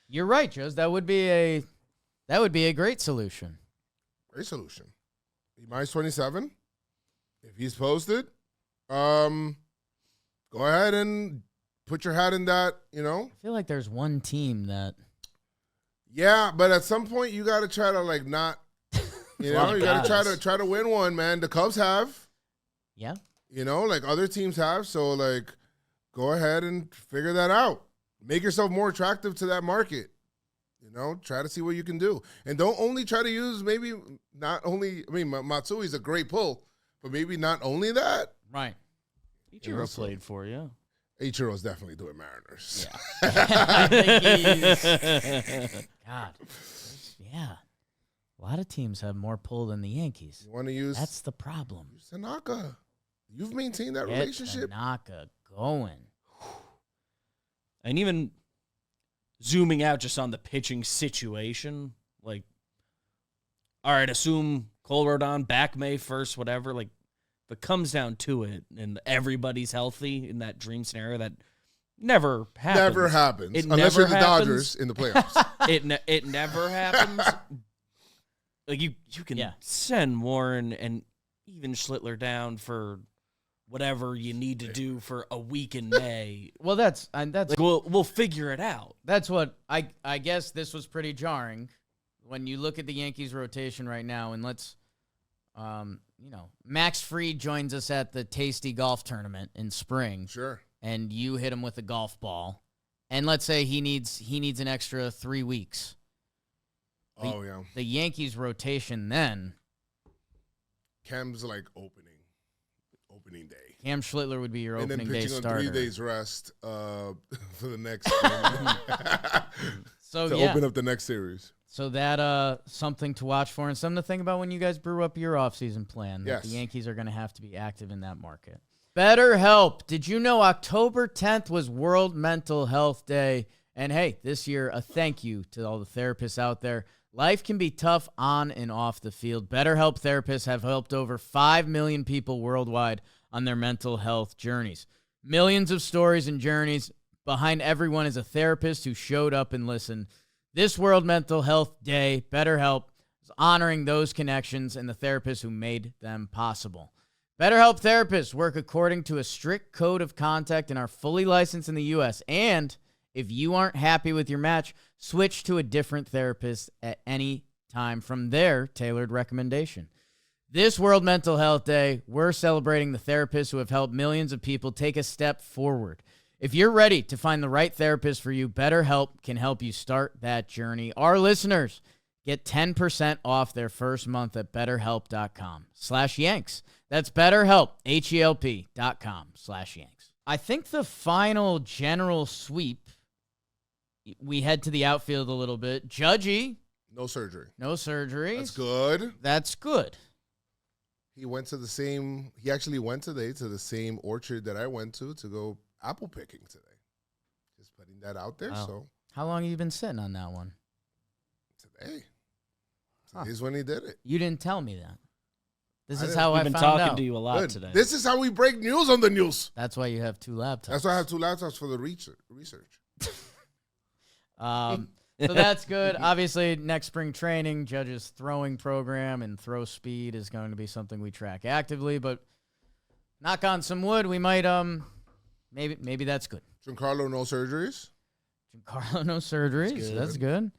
you're right, Joes. That would be a great solution. Great solution. Imai's 27. If he's posted, go ahead and put your hat in that, I feel like there's one team that. Yeah, but at some point you got to try to like not, you got to try to win one, man. The Cubs have. Yeah. Like other teams have. So like, go ahead and figure that out. Make yourself more attractive to that market. Try to see what you can do. And don't only try to use Matsui's a great pull, but maybe not only that. Right. Ichiro played for you. Ichiro's definitely doing Mariners. Yeah. I think he's. God. Yeah. A lot of teams have more pull than the Yankees. You want to use. That's the problem. Use Tanaka. You've maintained that Get relationship. Tanaka going. And even zooming out just on the pitching situation, like, all right, assume Cole Rodon back May 1st, whatever. Like, if it comes down to it and everybody's healthy in that dream scenario, that never happens. Never happens. It Unless never you're the happens. Dodgers in the playoffs. It never happens. Like, you can send Warren and even Schlittler down for whatever you need to do for a week in May. Well, that's like, we'll figure it out. That's what I guess this was pretty jarring when you look at the Yankees rotation right now. And let's, Max Fried joins us at the Tasty Golf Tournament in spring. Sure. And you hit him with a golf ball, and let's say he needs an extra 3 weeks. The Yankees rotation then. Cam's like opening day. Cam Schlittler would be your and opening day then pitching starter. on 3 days rest for the next to open up the next series. So that something to watch for and something to think about when you guys brew up your offseason plan. Yes. The Yankees are going to have to be active in that market. BetterHelp. Did you know October 10th was World Mental Health Day? And hey, this year, a thank you to all the therapists out there. Life can be tough on and off the field. BetterHelp therapists have helped over 5 million people worldwide on their mental health journeys. Millions of stories and journeys. Behind everyone is a therapist who showed up and listened. This World Mental Health Day, BetterHelp is honoring those connections and the therapists who made them possible. BetterHelp therapists work according to a strict code of conduct and are fully licensed in the U.S. And if you aren't happy with your match, switch to a different therapist at any time from their tailored recommendation. This World Mental Health Day, we're celebrating the therapists who have helped millions of people take a step forward. If you're ready to find the right therapist for you, BetterHelp can help you start that journey. Our listeners get 10% off their first month at BetterHelp.com/Yanks. That's BetterHelp, HELP.com/Yanks. I think the final general sweep, we head to the outfield a little bit. Judgy. No surgery. No surgeries. That's good. That's good. He actually went today to the same orchard that I went to go apple picking today. Just putting that out there. Wow. So how long have you been sitting on that one? Today. Today's when he did it. You didn't tell me that. This is We've how I been found talking out. to you a lot Good. today. This is how we break news on the news. That's why you have 2 laptops. That's why I have 2 laptops for the research. So that's good. Obviously, next spring training, Judge's throwing program and throw speed is going to be something we track actively. But knock on some wood, we might maybe that's good. Giancarlo, no surgeries. Giancarlo, no surgeries. That's good.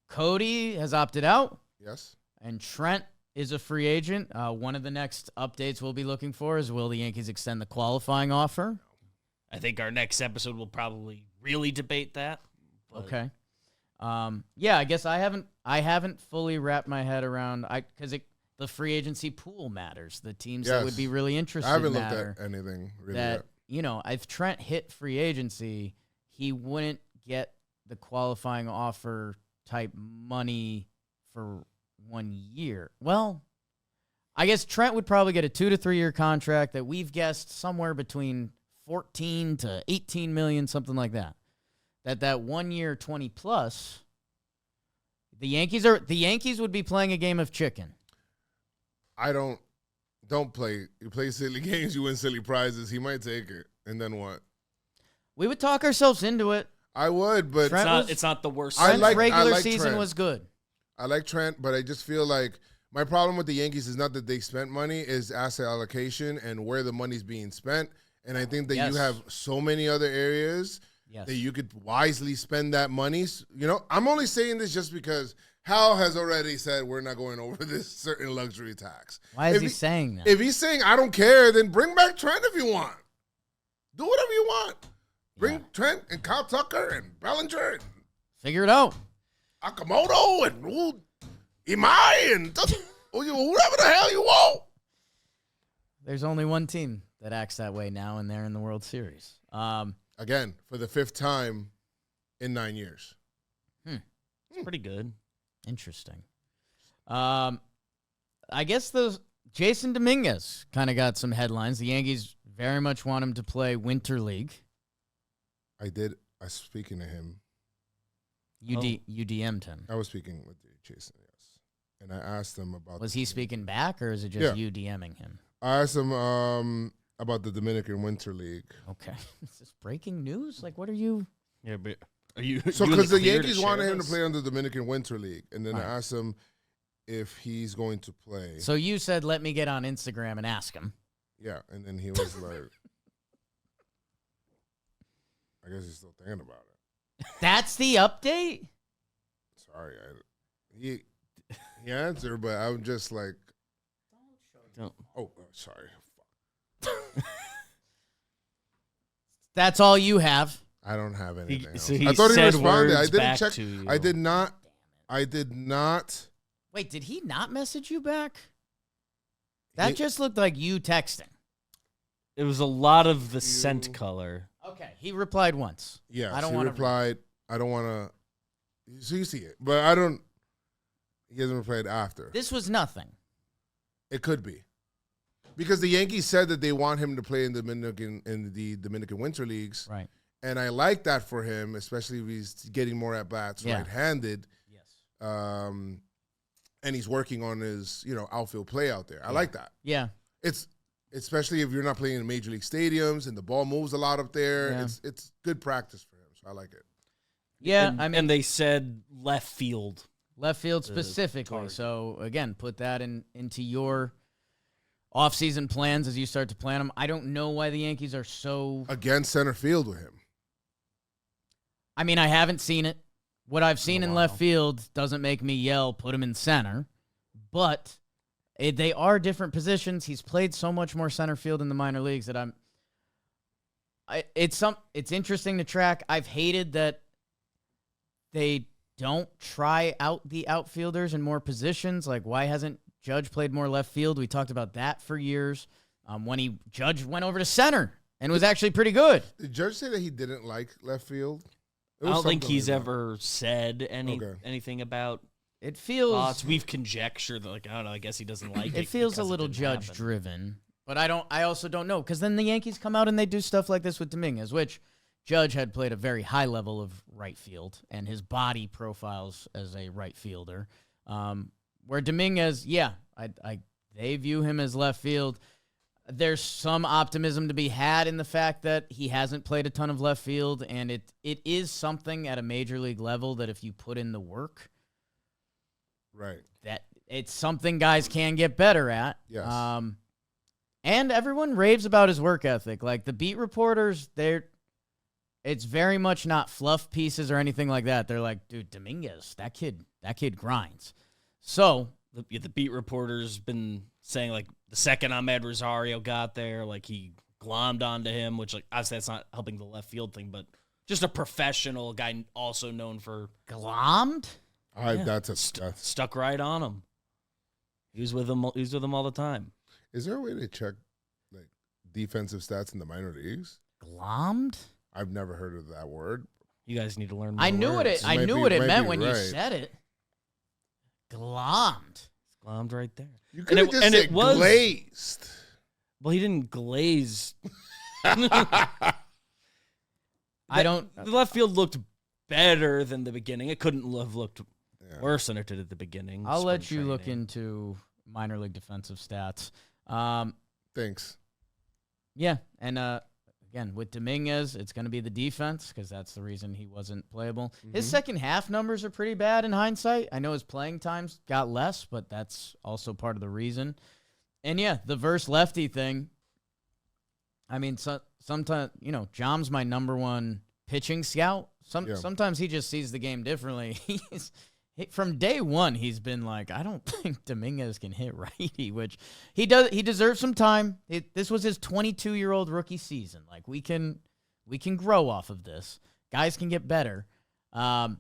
Cody has opted out. Yes. And Trent is a free agent. One of the next updates we'll be looking for is, will the Yankees extend the qualifying offer? I think our next episode will probably really debate that. Okay. Yeah, I guess I haven't fully wrapped my head around because the free agency pool matters. The teams that would be really interested I haven't matter. looked at anything really that yet. if Trent hit free agency, he wouldn't get the qualifying offer type money for 1 year. Well, I guess Trent would probably get a 2 to 3 year contract that we've guessed somewhere between 14 to 18 million, something like that. That 1 year 20 plus, the Yankees would be playing a game of chicken. I don't play. You play silly games, you win silly prizes. He might take it, and then what? We would talk ourselves into it. I would, but it's not the worst. Trent's regular like season Trent. was good. I like Trent, but I just feel like my problem with the Yankees is not that they spent money, is asset allocation and where the money's being spent. And I think that you have so many other areas that you could wisely spend that money. I'm only saying this just because Hal has already said we're not going over this certain luxury tax. Why is he saying that? If he's saying I don't care, then bring back Trent if you want. Do whatever you want. Bring Trent and Kyle Tucker and Bellinger and figure it out. Akamoto and Imai and whoever the hell you want. There's only one team that acts that way now, and they're in the World Series. Again, for the 5th time in 9 years. It's pretty good. Interesting. I guess Jason Dominguez kind of got some headlines. The Yankees very much want him to play Winter League. I did. I was speaking to him. You DM'd him. I was speaking with Jason, yes. And I asked him about... Was he speaking back, or is it just you DMing him? I asked him about the Dominican Winter League. Okay. Is this breaking news? Like, what are you... Yeah, but are you... So, because the Yankees wanted him to play on the Dominican Winter League. And then All I asked him if he's going to play. So you said, let me get on Instagram and ask him. Yeah, and then he was like... I guess he's still thinking about it. That's the update? Sorry. He answered, but I'm just like... Oh, sorry. That's all you have? I don't have anything else. So he I thought he said responded. I words didn't back check. to you. I did not. Wait, did he not message you back? That just looked like you texting. It was a lot of the scent color. Okay, he replied once. Yeah, I don't he want replied. I don't want to. So you see it, but I don't. He hasn't replied after. This was nothing. It could be, because the Yankees said that they want him to play in the Dominican Winter Leagues, Right. and I like that for him, especially if he's getting more at bats right-handed. Yes. And he's working on his outfield play out there. I like that. Yeah. It's especially if you're not playing in major league stadiums and the ball moves a lot up there. Yeah. It's good practice for him, so I like it. Yeah, And they said left field. Left field specifically. target. So, again, put that into your offseason plans as you start to plan them. I don't know why the Yankees are so... Against center field with him. I mean, I haven't seen it. What I've seen in left field doesn't make me yell, put him in center. But they are different positions. He's played so much more center field in the minor leagues that it's interesting to track. I've hated that they don't try out the outfielders in more positions. Like, why hasn't Judge played more left field? We talked about that for years. When Judge went over to center and was actually pretty good. Did Judge say that he didn't like left field? I don't think he's ever said anything about it. Feels we've conjectured that, I don't know. I guess he doesn't like it. It feels a little Judge driven, but I also don't know, because then the Yankees come out and they do stuff like this with Dominguez, which Judge had played a very high level of right field, and his body profiles as a right fielder. Where Dominguez, they view him as left field. There's some optimism to be had in the fact that he hasn't played a ton of left field, and it is something at a major league level that if you put in the work, right, that it's something guys can get better at. Yes. And everyone raves about his work ethic. Like, the beat reporters, it's very much not fluff pieces or anything like that. They're like, dude, Dominguez, that kid grinds. So the beat reporter's been saying, like, the second Ahmed Rosario got there, like, he glommed onto him, which, like, obviously that's not helping the left field thing, but just a professional guy also known for glommed. That's stuck right on him. He was with him all the time. Is there a way to check, like, defensive stats in the minor leagues. Glommed? I've never heard of that word. You guys need to learn more I knew words. I knew what it meant be when you right. said it. Glommed. It's glommed right there. You could have just said it was glazed. Well, he didn't glaze. I don't. The left field looked better than the beginning. It couldn't have looked worse than it did at the beginning. I'll let Spring you look training. into minor league defensive stats. Thanks. Yeah, and again with Dominguez, it's going to be the defense because that's the reason he wasn't playable. His second half numbers are pretty bad in hindsight. I know his playing times got less, but that's also part of the reason. And yeah, the verse lefty thing. I mean, sometimes Jom's my number one pitching scout. Sometimes he just sees the game differently. From day one, he's been like, I don't think Dominguez can hit righty, which he does. He deserves some time. This was his 22-year-old rookie season. Like we can grow off of this. Guys can get better. But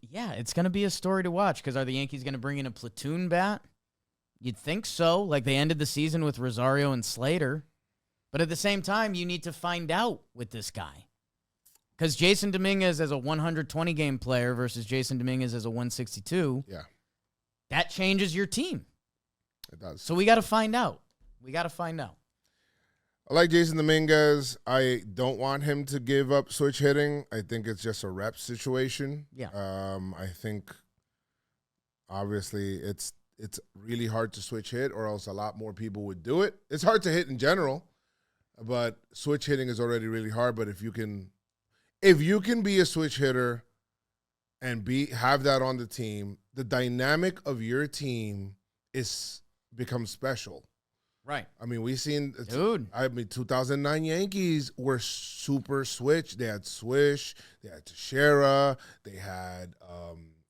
yeah, it's gonna be a story to watch because are the Yankees gonna bring in a platoon bat? You'd think so. Like they ended the season with Rosario and Slater, but at the same time, you need to find out with this guy. Because Jason Dominguez as a 120-game player versus Jason Dominguez as a 162, that changes your team. It does. So we got to find out. I like Jason Dominguez. I don't want him to give up switch hitting. I think it's just a rep situation. Yeah. I think, obviously, it's really hard to switch hit or else a lot more people would do it. It's hard to hit in general, but switch hitting is already really hard. But if you can be a switch hitter and have that on the team, the dynamic of your team becomes special. Right. I mean, we've seen, 2009 Yankees were super switch. They had Swish, they had Teixeira, they had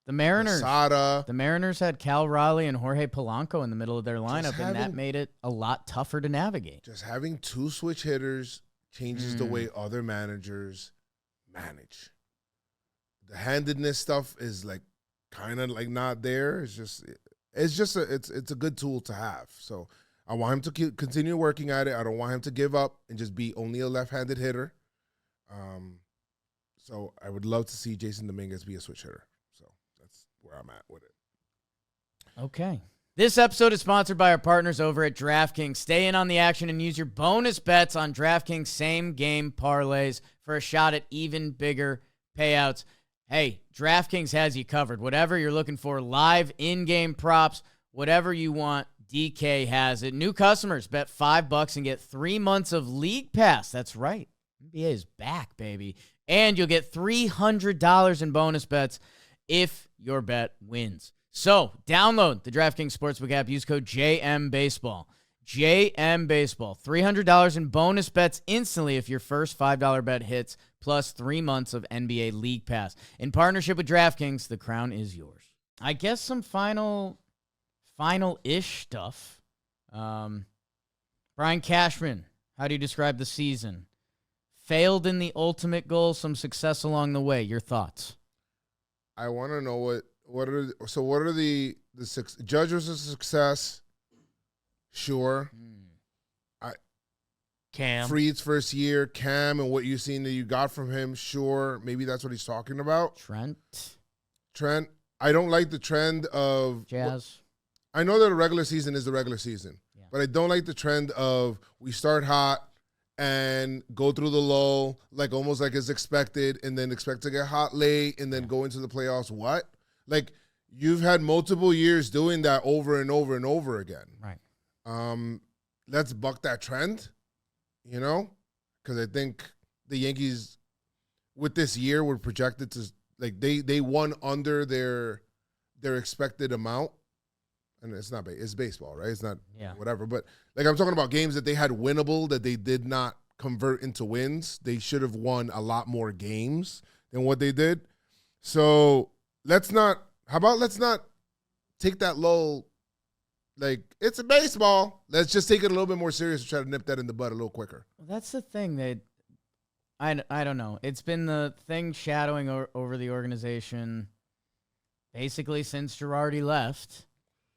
the Mariners. Posada. The Mariners had Cal Raleigh and Jorge Polanco in the middle of their lineup, and that made it a lot tougher to navigate. Just having two switch hitters changes the way other managers manage. The handedness stuff is like kind of like not there. It's a good tool to have. So I want him to continue working at it. I don't want him to give up and just be only a left-handed hitter. So I would love to see Jason Dominguez be a switch hitter. So that's where I'm at with it. Okay. This episode is sponsored by our partners over at DraftKings. Stay in on the action and use your bonus bets on DraftKings same-game parlays for a shot at even bigger payouts. Hey, DraftKings has you covered. Whatever you're looking for, live in-game props, whatever you want, DK has it. New customers bet $5 and get 3 months of League Pass. That's right. NBA is back, baby. And you'll get $300 in bonus bets if your bet wins. So, download the DraftKings Sportsbook app. Use code JMBaseball. JMBaseball. $300 in bonus bets instantly if your first $5 bet hits, plus 3 months of NBA League Pass. In partnership with DraftKings, the crown is yours. I guess some final-ish stuff. Brian Cashman, how do you describe the season? Failed in the ultimate goal, some success along the way. Your thoughts? I want to know what are the Judge was a success? Sure. Cam. Fried's first year, Cam, and what you've seen that you got from him, sure. Maybe that's what he's talking about. Trent. I don't like the trend of Jazz. I know that a regular season is the regular season, but I don't like the trend of we start hot and go through the low, like almost like it's expected, and then expect to get hot late and then go into the playoffs. What? Like, you've had multiple years doing that over and over and over again. Right. Let's buck that trend, because I think the Yankees with this year were projected to, like, they won under their expected amount. And it's baseball, right? It's not whatever. But, like, I'm talking about games that they had winnable that they did not convert into wins. They should have won a lot more games than what they did. So let's not take that low, like, it's a baseball. Let's just take it a little bit more serious and try to nip that in the bud a little quicker. Well, that's the thing that I don't know. It's been the thing shadowing over the organization basically since Girardi left.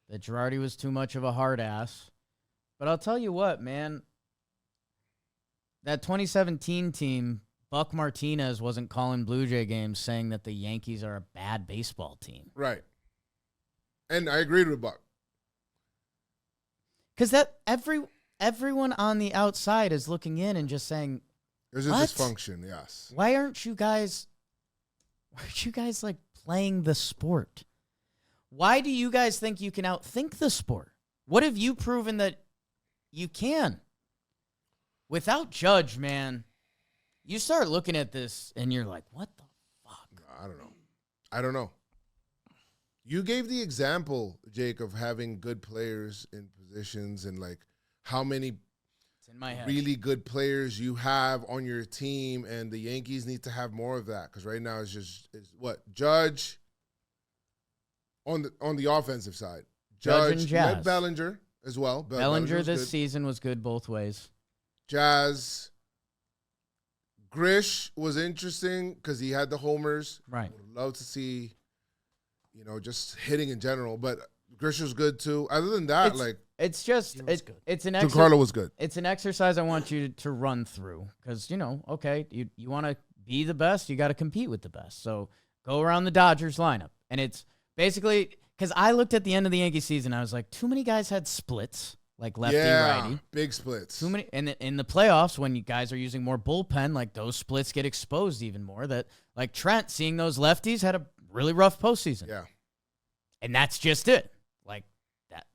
That Girardi was too much of a hard ass. But I'll tell you what, man. That 2017 team, Buck Martinez wasn't calling Blue Jay games saying that the Yankees are a bad baseball team. Right. And I agreed with Buck. Because that everyone on the outside is looking in and just saying, there's a dysfunction, yes. Why aren't you guys like playing the sport? Why do you guys think you can outthink the sport? What have you proven that you can? Without Judge, man, you start looking at this and you're like, what the fuck? I don't know. You gave the example, Jake, of having good players in positions and like how many in my head. Really good players you have on your team, and the Yankees need to have more of that because right now it's Judge on the offensive side. Judge and Jazz. Met Bellinger as well. Bellinger this season was good both ways. Jazz. Grish was interesting because he had the homers. Right. Would love to see, just hitting in general, but Grish was good too. Other than that, it's an Giancarlo was good. It's an exercise I want you to run through because okay, you want to be the best, you got to compete with the best. So go around the Dodgers lineup, and it's basically because I looked at the end of the Yankee season, I was like, too many guys had splits. Like lefty, righty. Big splits. Too many, and in the playoffs, when you guys are using more bullpen, like those splits get exposed even more. That like Trent, seeing those lefties, had a really rough postseason. Yeah, and that's just it. Like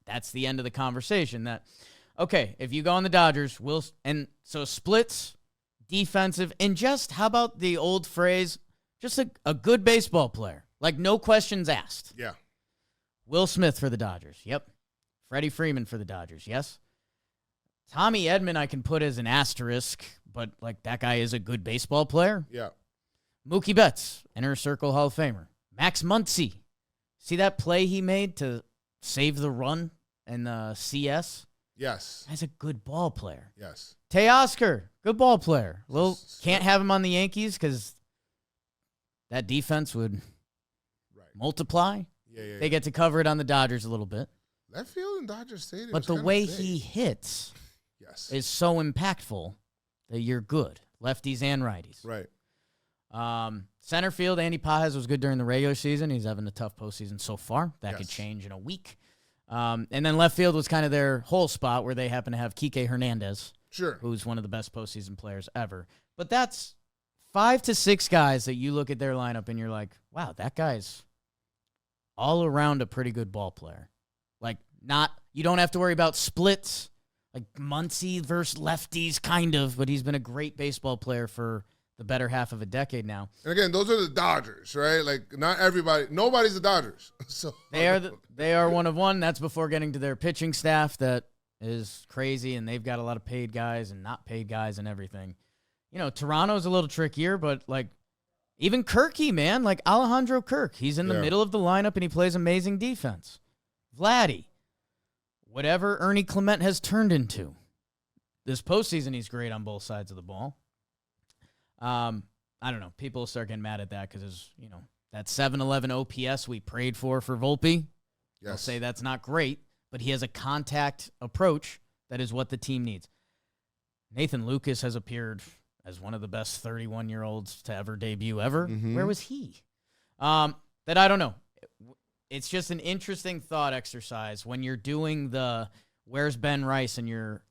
that's the end of the conversation. That okay, if you go on the Dodgers, so splits, defensive, and just how about the old phrase, just a good baseball player, like no questions asked. Yeah, Will Smith for the Dodgers. Yep. Freddie Freeman for the Dodgers, yes. Tommy Edman I can put as an asterisk, but like that guy is a good baseball player. Yeah. Mookie Betts, Inner Circle Hall of Famer. Max Muncy, see that play he made to save the run in the CS? Yes. Guy's a good ball player. Yes. Teoscar, good ball player. Can't have him on the Yankees because that defense would multiply. Yeah. They get to cover it on the Dodgers a little bit. Left field in Dodger Stadium. But the way he hits is so impactful that you're good. Lefties and righties. Right. Center field, Andy Pajes was good during the regular season. He's having a tough postseason so far. That could Yes. change in a week. And then left field was kind of their whole spot where they happen to have Kike Hernandez, Sure. who's one of the best postseason players ever. But that's 5 to 6 guys that you look at their lineup and you're like, wow, that guy's all around a pretty good ball player. Like, you don't have to worry about splits, like Muncy versus lefties, kind of, but he's been a great baseball player for the better half of a decade now. And again, those are the Dodgers, right? Like, not everybody, nobody's the Dodgers. So They are one of one. That's before getting to their pitching staff that is crazy, and they've got a lot of paid guys and not paid guys and everything. Toronto's a little trickier, but like even Kirky, man, like Alejandro Kirk, he's in the middle of the lineup and he plays amazing defense. Vladdy, whatever Ernie Clement has turned into. This postseason, he's great on both sides of the ball. I don't know. People start getting mad at that because, that 7-11 OPS we prayed for Volpe. Yes. I'll say that's not great, but he has a contact approach that is what the team needs. Nathan Lucas has appeared as one of the best 31-year-olds to ever debut ever. Mm-hmm. Where was he? That I don't know. It's just an interesting thought exercise when you're doing the where's Ben Rice in your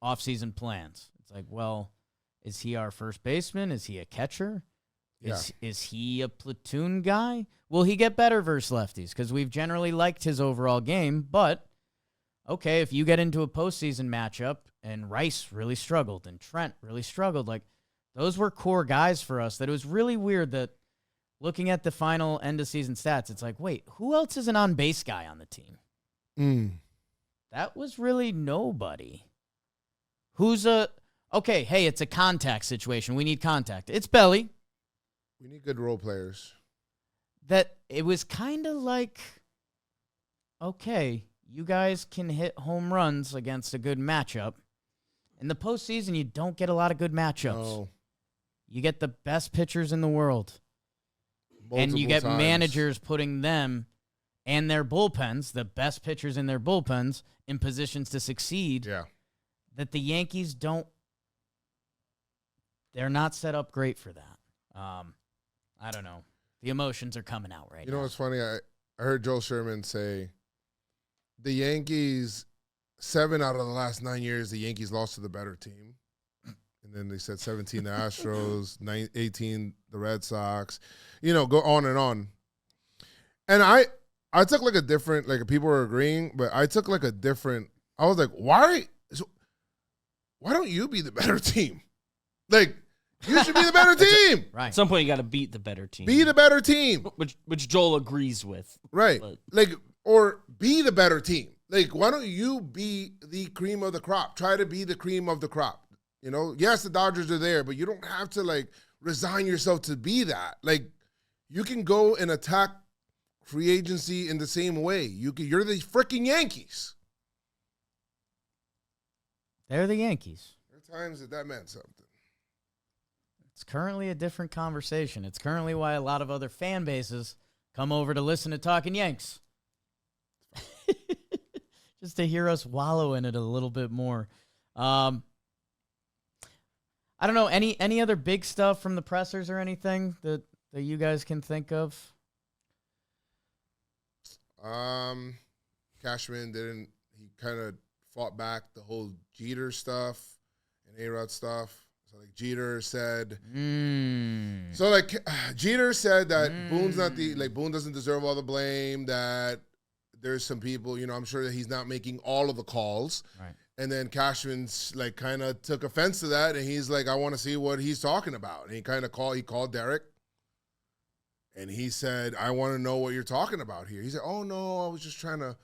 offseason plans. It's like, well, is he our first baseman? Is he a catcher? Is he a platoon guy? Will he get better versus lefties? Because we've generally liked his overall game. But, okay, if you get into a postseason matchup and Rice really struggled and Trent really struggled, like those were core guys for us that it was really weird that looking at the final end-of-season stats, it's like, wait, who else is an on-base guy on the team? That was really nobody. Okay, hey, it's a contact situation. We need contact. It's Belly. We need good role players. That it was kind of like, okay, you guys can hit home runs against a good matchup. In the postseason, you don't get a lot of good matchups. No. You get the best pitchers in the world. And you get Multiple times. managers putting them and their bullpens, the best pitchers in their bullpens, in positions to succeed, that the Yankees they're not set up great for that. I don't know. The emotions are coming out right now. You know what's funny? I heard Joel Sherman say the Yankees, 7 out of the last 9 years, the Yankees lost to the better team. And then they said 17 the Astros, 18 the Red Sox. Go on and on. And I took like a different, like people were agreeing, but I took like a different, I was like, why don't you be the better team? Like, you should be the better team. Right. At some point, you got to beat the better team. Be the better team. Which Joel agrees with. Right. But. Or be the better team. Like, why don't you be the cream of the crop? Try to be the cream of the crop. Yes, the Dodgers are there, but you don't have to, resign yourself to be that. Like, you can go and attack free agency in the same way. You're the freaking Yankees. They're the Yankees. There are times that meant something. It's currently a different conversation. It's currently why a lot of other fan bases come over to listen to Talkin' Yanks. Just to hear us wallow in it a little bit more. I don't know, any other big stuff from the pressers or anything that you guys can think of? Cashman he kind of fought back the whole Jeter stuff and A-Rod stuff. So Jeter said, Jeter said that Boone's not Boone doesn't deserve all the blame, that there's some people, I'm sure that he's not making all of the calls. Right. And then Cashman's kind of took offense to that, and he's like, I want to see what he's talking about. And he called Derek, and he said, I want to know what you're talking about here. He said, oh, no, I was just trying to,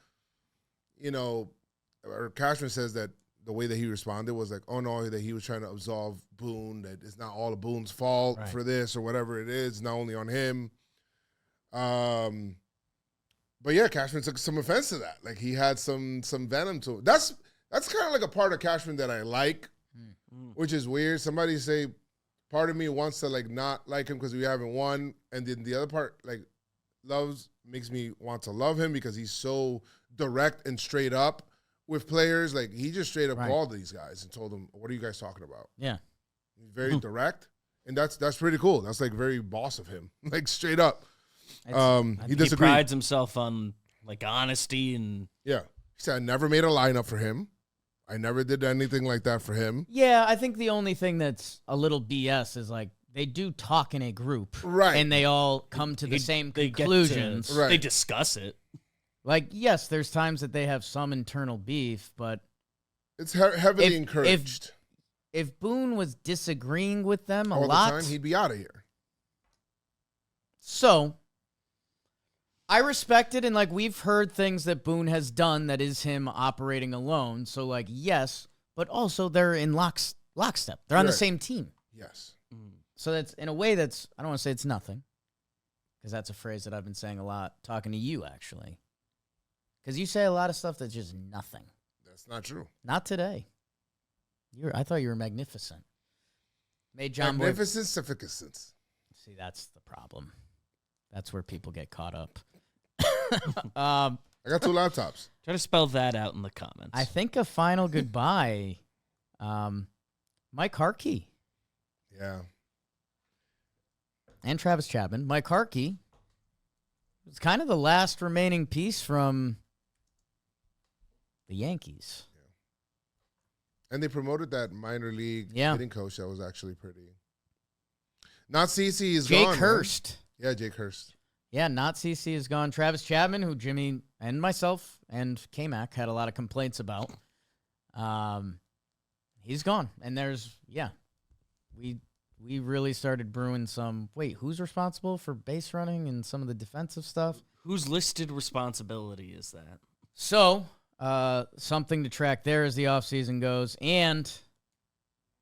or Cashman says that the way that he responded was like, oh, no, that he was trying to absolve Boone, that it's not all of Boone's fault for this or whatever it is, not only on him. But yeah, Cashman took some offense to that. Like, he had some venom to it. That's kind of like a part of Cashman that I like, which is weird. Somebody say, part of me wants to not like him because we haven't won, and then the other part makes me want to love him because he's so direct and straight up with players. Like, he just straight up called these guys and told them, what are you guys talking about? Yeah. He's very direct, and that's pretty cool. That's very boss of him, straight up. He prides himself on honesty and he said, I never made a lineup for him. I never did anything like that for him. Yeah, I think the only thing that's a little BS is they do talk in a group, right? And they all come to the same conclusions. They discuss it. Yes, there's times that they have some internal beef, but it's heavily encouraged. If Boone was disagreeing with them all lot, the time, he'd be out of here. So I respect it, and we've heard things that Boone has done that is him operating alone. So yes, but also they're in lockstep. They're on the same team. Yes. So that's in a way I don't want to say it's nothing, because that's a phrase that I've been saying a lot talking to you actually. Because you say a lot of stuff that's just nothing. That's not true. Not today. I thought you were magnificent. Made John Magnificent. See, that's the problem. That's where people get caught up. I got 2 laptops. Try to spell that out in the comments. I think a final goodbye. Mike Harkey. Yeah. And Travis Chapman. Mike Harkey was kind of the last remaining piece from the Yankees. Yeah. And they promoted that minor league hitting coach that was actually pretty. Not CC is Jake gone. Jake Hurst. Man. Yeah, Jake Hurst. Yeah, not CC is gone. Travis Chapman, who Jimmy and myself and K-Mac had a lot of complaints about, he's gone. And we really started brewing some, who's responsible for base running and some of the defensive stuff? Whose listed responsibility is that? So, something to track there as the offseason goes. And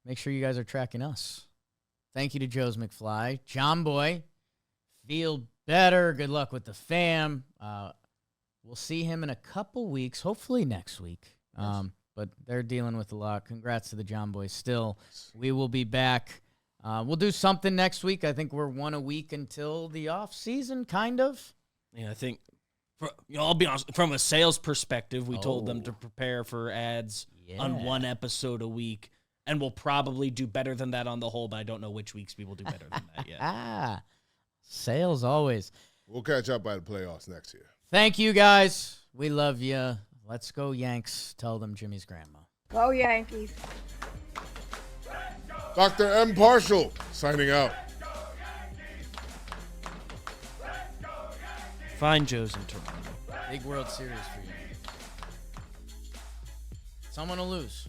make sure you guys are tracking us. Thank you to Joe's McFly. John Boy, feel better. Good luck with the fam. We'll see him in a couple weeks, hopefully next week. But they're dealing with a lot. Congrats to the John Boys still. We will be back. We'll do something next week. I think we're 1 a week until the off season, kind of. Yeah, I think I'll be honest. From a sales perspective, we told them to prepare for ads on one episode a week, and we'll probably do better than that on the whole. But I don't know which weeks we will do better than that yet. Sales always. We'll catch up by the playoffs next year. Thank you, guys. We love you. Let's go Yanks. Tell them Jimmy's grandma. Go Yankees. Dr. M. Partial signing out. Find Joe's in Toronto. Big World Series for you. Someone will lose.